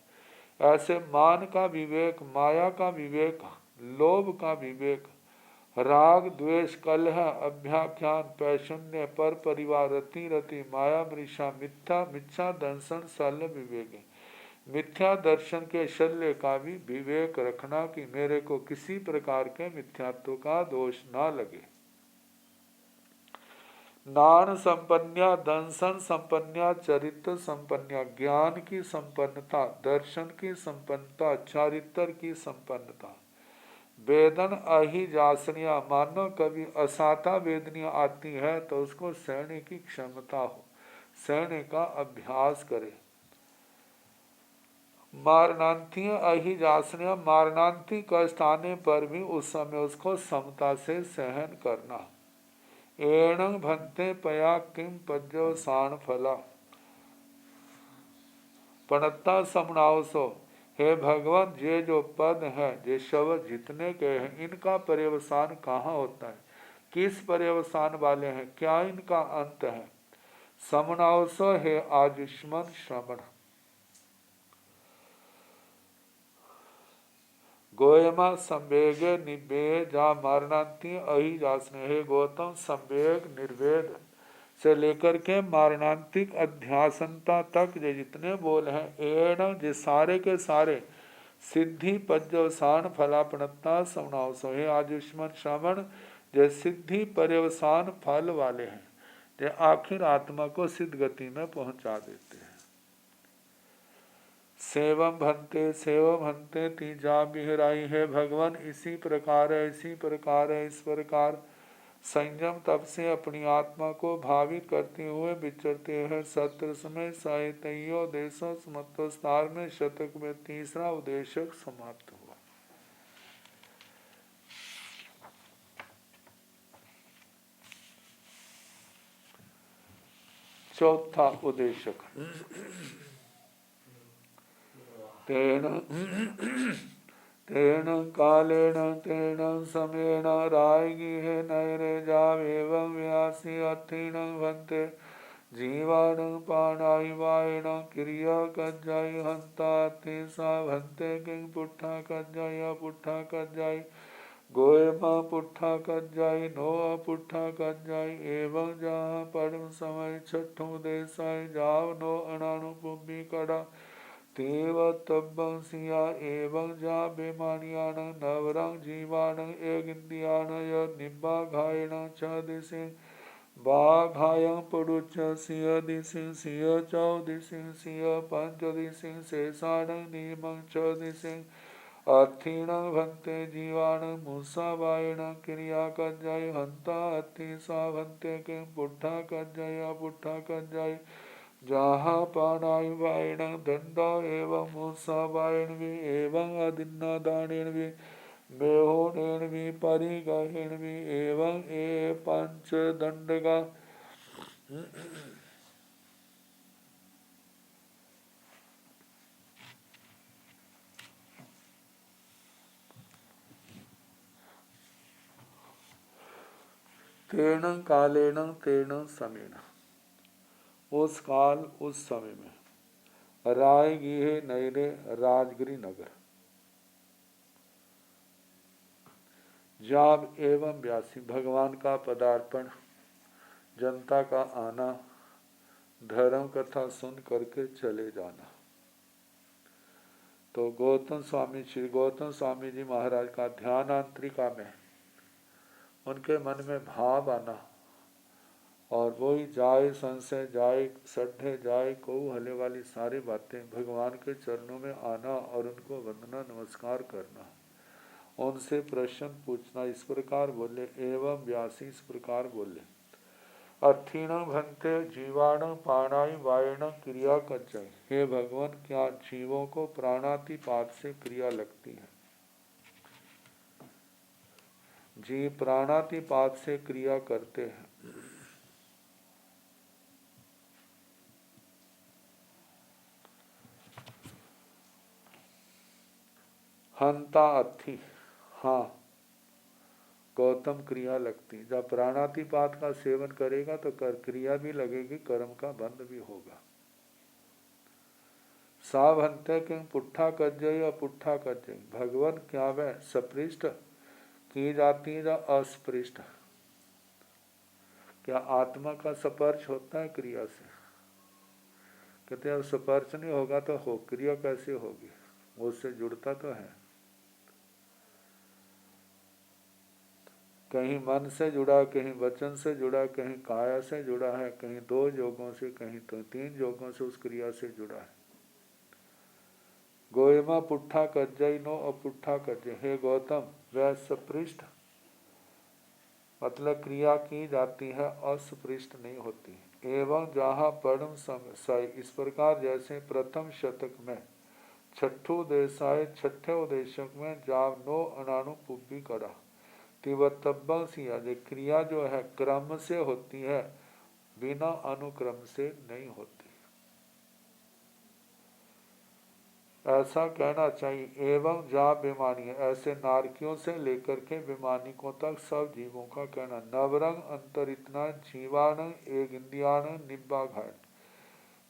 ऐसे मान का विवेक, माया का विवेक, लोभ का विवेक, राग द्वेष कलह अभ्याख्यान पैशन्य पर परिवार रति रति माया मृषा मिथ्या मिच्छा दंसन सल विवेक, मिथ्या दर्शन के शल्य का भी विवेक रखना कि मेरे को किसी प्रकार के मिथ्यात्व का दोष ना लगे। नान संपन्या, दंसन संपन्या, चरित्र संपन्या, ज्ञान की संपन्नता, दर्शन की संपन्नता, चारित्र की संपन्नता। वेदन अहिजासनिया, मानो कभी असाता वेदनियां आती है तो उसको सहने की क्षमता हो, सहने का अभ्यास करे। मारणांती अहिजासनिया, मारणांती कष्ट आने पर भी उस समय उसको समता से सहन करना। एणं भंते पया किम पज्जो साण फला, पणत्ता समणावसो, हे भगवान ये जो पद है, ये शब्द जितने के हैं, इनका पर्यवसान कहाँ होता है, किस पर्यवसान वाले हैं, क्या इनका अंत है। समणावसो है आयुष्मान श्रवण। गोयमा संवेग निवेद जा मारणांति अहिजासने, हे गौतम संवेग निर्वेद से लेकर के मारणांतिक अध्यासनता तक ये जितने बोल हैं, एण जे सारे के सारे सिद्धि पर्यवसान फलापणता समनाव सोहे आयुष्मान श्रवण, जे सिद्धि पर्यवसान फल वाले हैं, जे आखिर आत्मा को सिद्ध गति में पहुंचा देते हैं। सेवम भंते तीजा बिहराई, है भगवान इसी प्रकार है, इसी प्रकार है, इस प्रकार संयम तब से अपनी आत्मा को भावित करते हुए विचरते हैं। सत्र समय साहित्यो देशों समत्वस्तार में शतक में तीसरा उद्देशक समाप्त हुआ। चौथा उद्देशक तेन कालेन तेन समेण रायगी है नैरे जावेवं व्यासी अथीन भंते जीवान पाणाय वायण क्रिया कज्जाय हंता ते सावंते किंग पुट्ठा कज्जाय पुट्ठा कज्जाय गोयमा पुट्ठा कज्जाय नो पुट्ठा कज्जाय एवं जहाँ परम समय छठों देसाय जाव नो अणानु पुम्बी कड़ा तेव तब्बं सिया एवं जा बेमानियान नवरंग जीवान एक इंदियान य निब्बा घायण छ दिसिं बाघायं पुरुष सिंह दिसिं सिंह चौ दिसिं सिंह पंच दिसिं शेषाण नीमं छ दिसिं अर्थीणं भन्ते जीवान मूसा वायण क्रिया कज्जय हंता अर्थी सावंते किं पुट्ठा कज्जय पुट्ठा कज्जय जहाँ पाणाय वायण दंडा एवं मूसा वायण भी एवं अदिन्ना दानेन भी बेहोनेन भी परिगहेन भी एवं ए पंच दंडगा तेन कालेन तेन समेन उस काल उस समय में राय गिहे नयरे राजगिरी नगर जाब एवं व्यासी भगवान का पदार्पण जनता का आना धर्म कथा सुन करके चले जाना। तो गौतम स्वामी श्री गौतम स्वामी जी महाराज का ध्यानांतरिका में उनके मन में भाव आना और वही जाए संशय जाए सड्ढे जाए कौहले वाली सारी बातें भगवान के चरणों में आना और उनको वंदना नमस्कार करना, उनसे प्रश्न पूछना। इस प्रकार बोले एवं व्यासी इस प्रकार बोले अर्थीण भंते जीवाण प्राणाय वायण क्रिया कज्जय। हे भगवान क्या जीवों को प्राणातिपात से क्रिया लगती है? जीव प्राणातिपात से क्रिया करते हैं। हंता अर्थी हाँ गौतम क्रिया लगती। जब प्राणातिपात का सेवन करेगा तो क्रिया भी लगेगी, कर्म का बंध भी होगा। सावंते किं पुट्ठा कज्जय या पुट्ठा कज्जय। भगवान क्या वह सपृष्ट की जाती है या अस्पृष्ट? क्या आत्मा का स्पर्श होता है क्रिया से? कहते हैं स्पर्श नहीं होगा तो हो क्रिया कैसे होगी? वो उससे जुड़ता तो है, कहीं मन से जुड़ा, कहीं वचन से जुड़ा, कहीं काया से जुड़ा है, कहीं 2 योगों से, कहीं तो 3 योगों से उस क्रिया से जुड़ा है। गोयमा पुट्ठा कज्जय नो अपुट्ठा कज्जय। हे गौतम वह सपृष्ट मतलब क्रिया की जाती है, अस्पृष्ट नहीं होती। एवं जहाँ परम समय इस प्रकार जैसे प्रथम शतक में छठो देसाय छठे उदेशक में जाव नो अनानु पुब्बी करा तिवतब्बं सिया। क्रिया जो है क्रम से होती है, बिना अनुक्रम से नहीं होती, ऐसा कहना चाहिए। एवं जा बेमानी ऐसे नारकियों से लेकर के बेमानिकों तक सब जीवों का कहना। नवरंग अंतरितना जीवान एक इंद्रियान निब्बा घाट।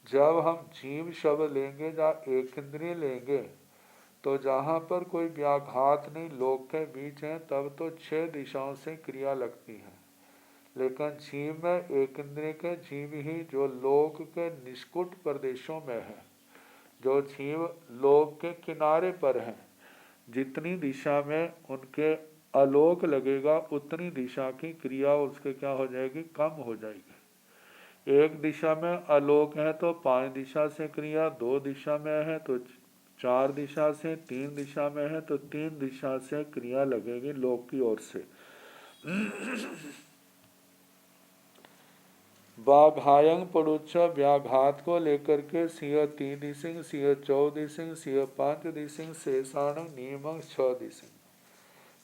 जब हम जीव शब्द लेंगे या एक इंद्रिय लेंगे तो जहाँ पर कोई व्याघात नहीं, लोक के बीच है, तब तो 6 दिशाओं से क्रिया लगती है। लेकिन जीव में एक इंद्रिय के जीव ही जो लोक के निष्कुट प्रदेशों में है, जो जीव लोक के किनारे पर है, जितनी दिशा में उनके आलोक लगेगा उतनी दिशा की क्रिया उसके क्या हो जाएगी? कम हो जाएगी। एक दिशा में आलोक है तो 5 दिशा से क्रिया, 2 दिशा में है तो 4 दिशा से, 3 दिशा में है तो 3 दिशा से क्रिया लगेगी लोक की ओर से। बाघायंग पड़ुच्छ व्याघात को लेकर के सिंह 3 दिसिंग, सिंह 4 दिसिंग, सिंह 5 दिसिंग, शेषाण नियमंग 6 दिसिंग।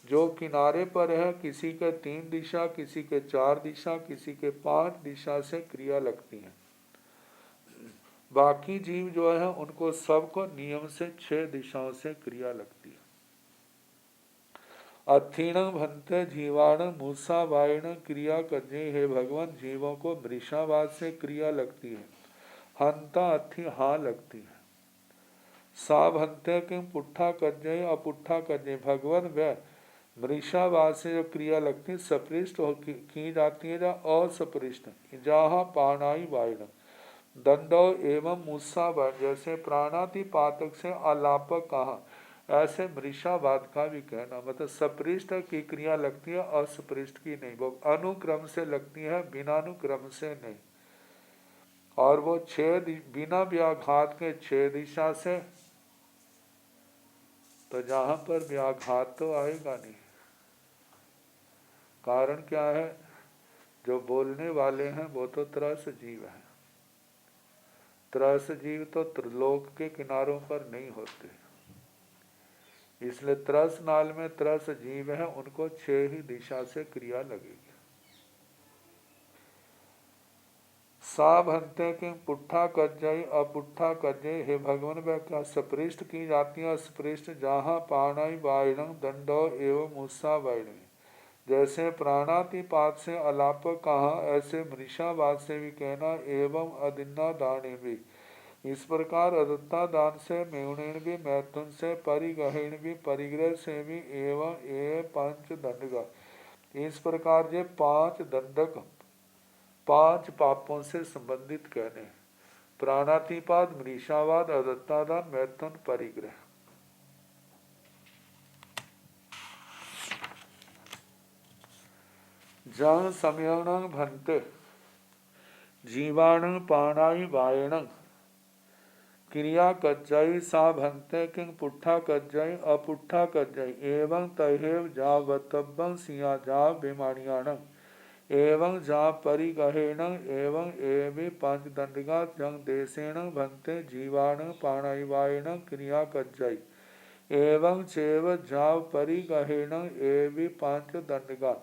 जो किनारे पर है किसी के 3 दिशा, किसी के 4 दिशा, किसी के 5 दिशा से क्रिया लगती है। बाकी जीव जो है उनको सबको नियम से 6 दिशाओं से क्रिया लगती है। अथीण भन्ते जीवाण मूसा वायण क्रिया कज्ञे। हे भगवान, जीवों को मृषावाद से क्रिया लगती है, हंता अथी हाँ लगती है। सा भन्ते किम पुट्ठा कज्ञे अपुट्ठा कज्ञे। भगवान, वह मृषावाद से जो क्रिया लगती है सपृष्ट की जाती है या असपृष्ट। जहाँ पाणाई वायण दंडो एवं मूसा वायण, जैसे प्राणातिपातक से अलापक कहा, ऐसे मृषावाद का भी कहना। मतलब सपृष्ट की क्रिया लगती है, असपृष्ट की नहीं। वो अनुक्रम से लगती है, बिना अनुक्रम से नहीं। और वो बिना व्याघात के 6 दिशा से, तो जहां पर व्याघात तो आएगा नहीं। कारण क्या है? जो बोलने वाले हैं वो तो त्रस जीव है। त्रस जीव तो त्रिलोक के किनारों पर नहीं होते, इसलिए त्रस नाल में त्रस जीव है, उनको 6 ही दिशा से क्रिया लगेगी। सा भन्ते के पुट्ठा कज्जई अपुट्ठा कज्जई। हे भगवान, वह क्या सपृष्ट की जाती है अस्पृष्ट। जहाँ पाणई वायण दंडो एवं मूसा वायण, जैसे प्राणातिपात से अलापक कहा, ऐसे मृषावाद से भी कहना। एवं अदिन्ना दाने भी, इस प्रकार अदत्ता दान से, मेवणेण भी, मैथुन से, परिगहेण भी, परिग्रह से भी, एवं ए पंच दंडगा, इस प्रकार ये 5 दंडक 5 पापों से संबंधित कहने। प्राणातिपात, मृषावाद, अदत्ता दान, मैथुन, परिग्रह। जं समयण भन्ते जीवाण पाणाई वायण क्रिया कज्जई। सा भन्ते किंग पुट्ठा कज्जई अपुट्ठा कज्जई। एवं तहेव जावतब्बं सिया जाव विमानियाण। एवं जा परिगहेण एवं एवं पंचदंडिका जंग देशेण भन्ते जीवाण पाणाई वायण क्रिया कज्जई। एवं चैव जाव परिगहेण एवं पंचदंडिका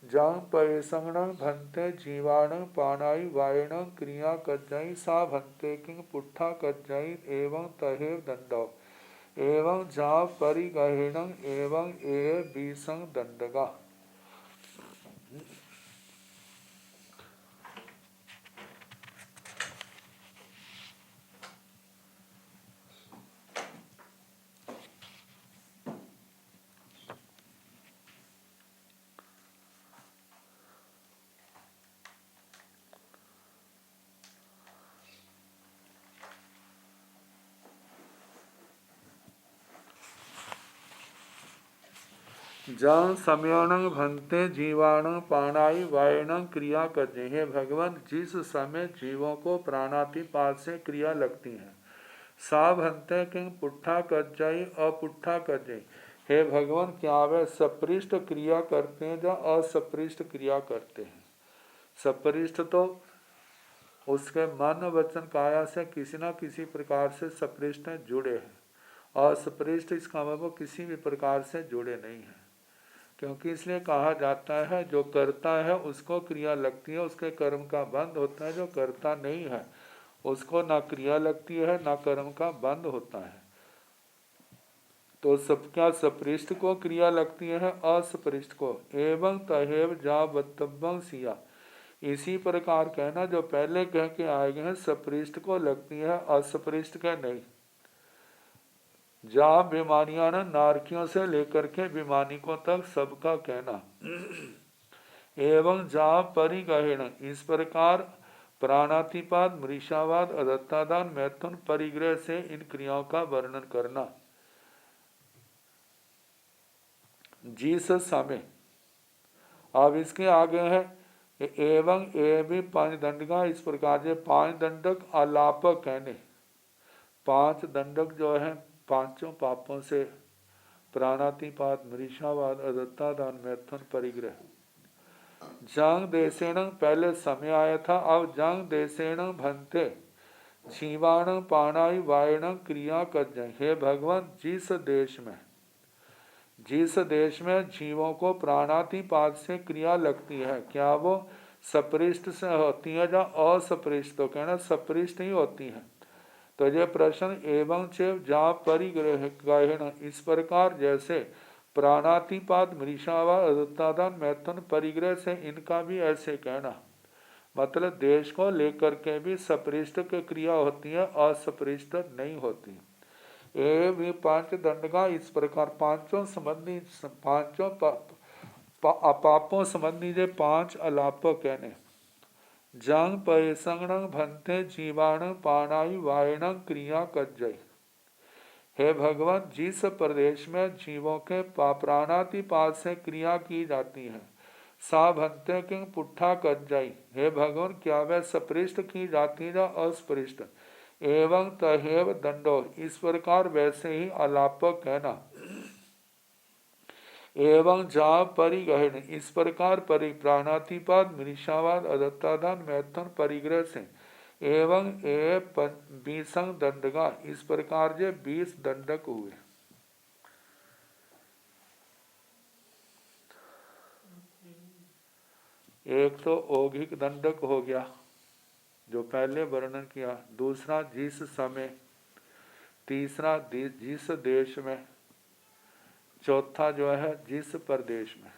जं पैसंगण भन्ते जीवाण पाणाई वायण क्रिया कज्जई। सा भन्ते किंग पुट्ठा कज्जई एवं तहेव दंडो एवं जाव परिगहेण एवं ए बीसंग दंडगा। जं समयण भन्ते जीवाण प्राणाई वायण क्रिया कज्जई। हे भगवान, जिस समय जीवों को प्राणातिपात से क्रिया लगती है, सा भन्ते किंग पुट्ठा कज्जई अपुट्ठा कज्जई। हे भगवान, क्या वे सपृष्ट क्रिया करते हैं या असपृष्ट क्रिया करते हैं? सपृष्ट तो उसके मन वचन काया से किसी न किसी प्रकार से सपृष्ट जुड़े हैं। असपृष्ट इसका मतलब किसी भी प्रकार से जुड़े नहीं हैं। क्योंकि इसलिए कहा जाता है जो करता है उसको क्रिया लगती है, उसके कर्म का बंध होता है। जो करता नहीं है उसको ना क्रिया लगती है ना कर्म का बंध होता है। तो सब क्या सपृष्ट को क्रिया लगती है, असपृष्ट को। एवं तहेव जावतब्बं सिया, इसी प्रकार कहना जो पहले कह के आए गए हैं, सपृष्ट को लगती है, असपृष्ट का नहीं। जा बीमारियां नारकियों से लेकर के बीमानिकों तक सबका कहना। एवं जा परिगहेण, इस प्रकार प्राणातिपात, मृषावाद, अदत्तादान, मैथुन, परिग्रह से इन क्रियाओं का वर्णन करना। जिस समय, अब इसके आगे है एवं एवं 5 दंडका, इस प्रकार से 5 दंडक अलापक कहने। 5 दंडक जो है 5 पापों से, प्राणातिपात, मृषावाद, अदत्तादान, मैथुन, परिग्रह। जंग देशेण, पहले समय आया था, अब जंग देशेण भन्ते जीवाण पाणाई वायण क्रिया कज्जई। हे भगवान, जिस देश में जीवों को प्राणातिपात से क्रिया लगती है, क्या वो सपृष्ट से होती है या असपृष्ट? तो कहना सपृष्ट ही होती है। तो ये प्रश्न एवं चेव जा परिग्रह, इस प्रकार जैसे प्राणातिपात मृषावा अदुत्तादान मैथुन परिग्रह से इनका भी ऐसे कहना, मतलब देश को लेकर के भी सपृष्ट की क्रिया होती है, असपृष्ट नहीं होती। ये पांच दंड का इस प्रकार पांचों संबंधी पांचों पापों संबंधी जो पांच अलाप कहने, जंग परिसंगण भंते जीवाण पाणायु वायण क्रिया कज्जय। हे भगवान, जिस प्रदेश में जीवों के प्राणातिपात से क्रिया की जाती है, सा भंते किंग पुट्ठा कज्जय। हे भगवान, क्या वह सपृष्ट की जाती है अस्पृष्ट, एवं तहेव दंडो, इस प्रकार वैसे ही अलापक कहना। एवं जा परिगहन, इस प्रकार प्राणातिपात मृषावाद अदत्तादान मैथुन परिग्रह से, एवं ए 20 दंडगा, इस प्रकार जे 20 दंडक हुए। एक तो औगिक दंडक हो गया जो पहले वर्णन किया, दूसरा जिस समय, तीसरा जिस देश में, चौथा जो है जिस प्रदेश में।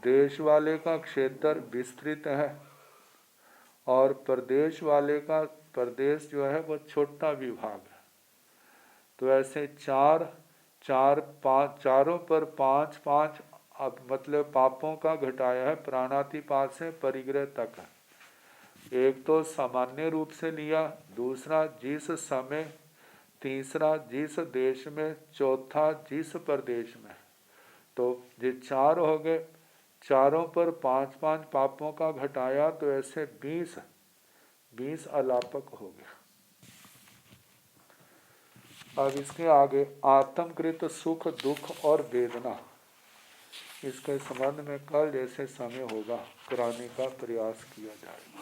देश वाले का क्षेत्र विस्तृत है और प्रदेश वाले का प्रदेश जो है वो छोटा विभाग है। तो ऐसे चारों पर पांच पांच, अब मतलब पापों का घटाया है, प्राणातिपात से परिग्रह तक है। एक तो सामान्य रूप से लिया, दूसरा जिस समय, तीसरा जिस देश में, चौथा जिस प्रदेश में। तो ये चार हो गए, चारों पर पांच पांच पापों का घटाया, तो ऐसे 20 अलापक हो गया। अब इसके आगे आत्मकृत सुख दुख और वेदना, इसके संबंध में कल जैसे समय होगा कराने का प्रयास किया जाएगा।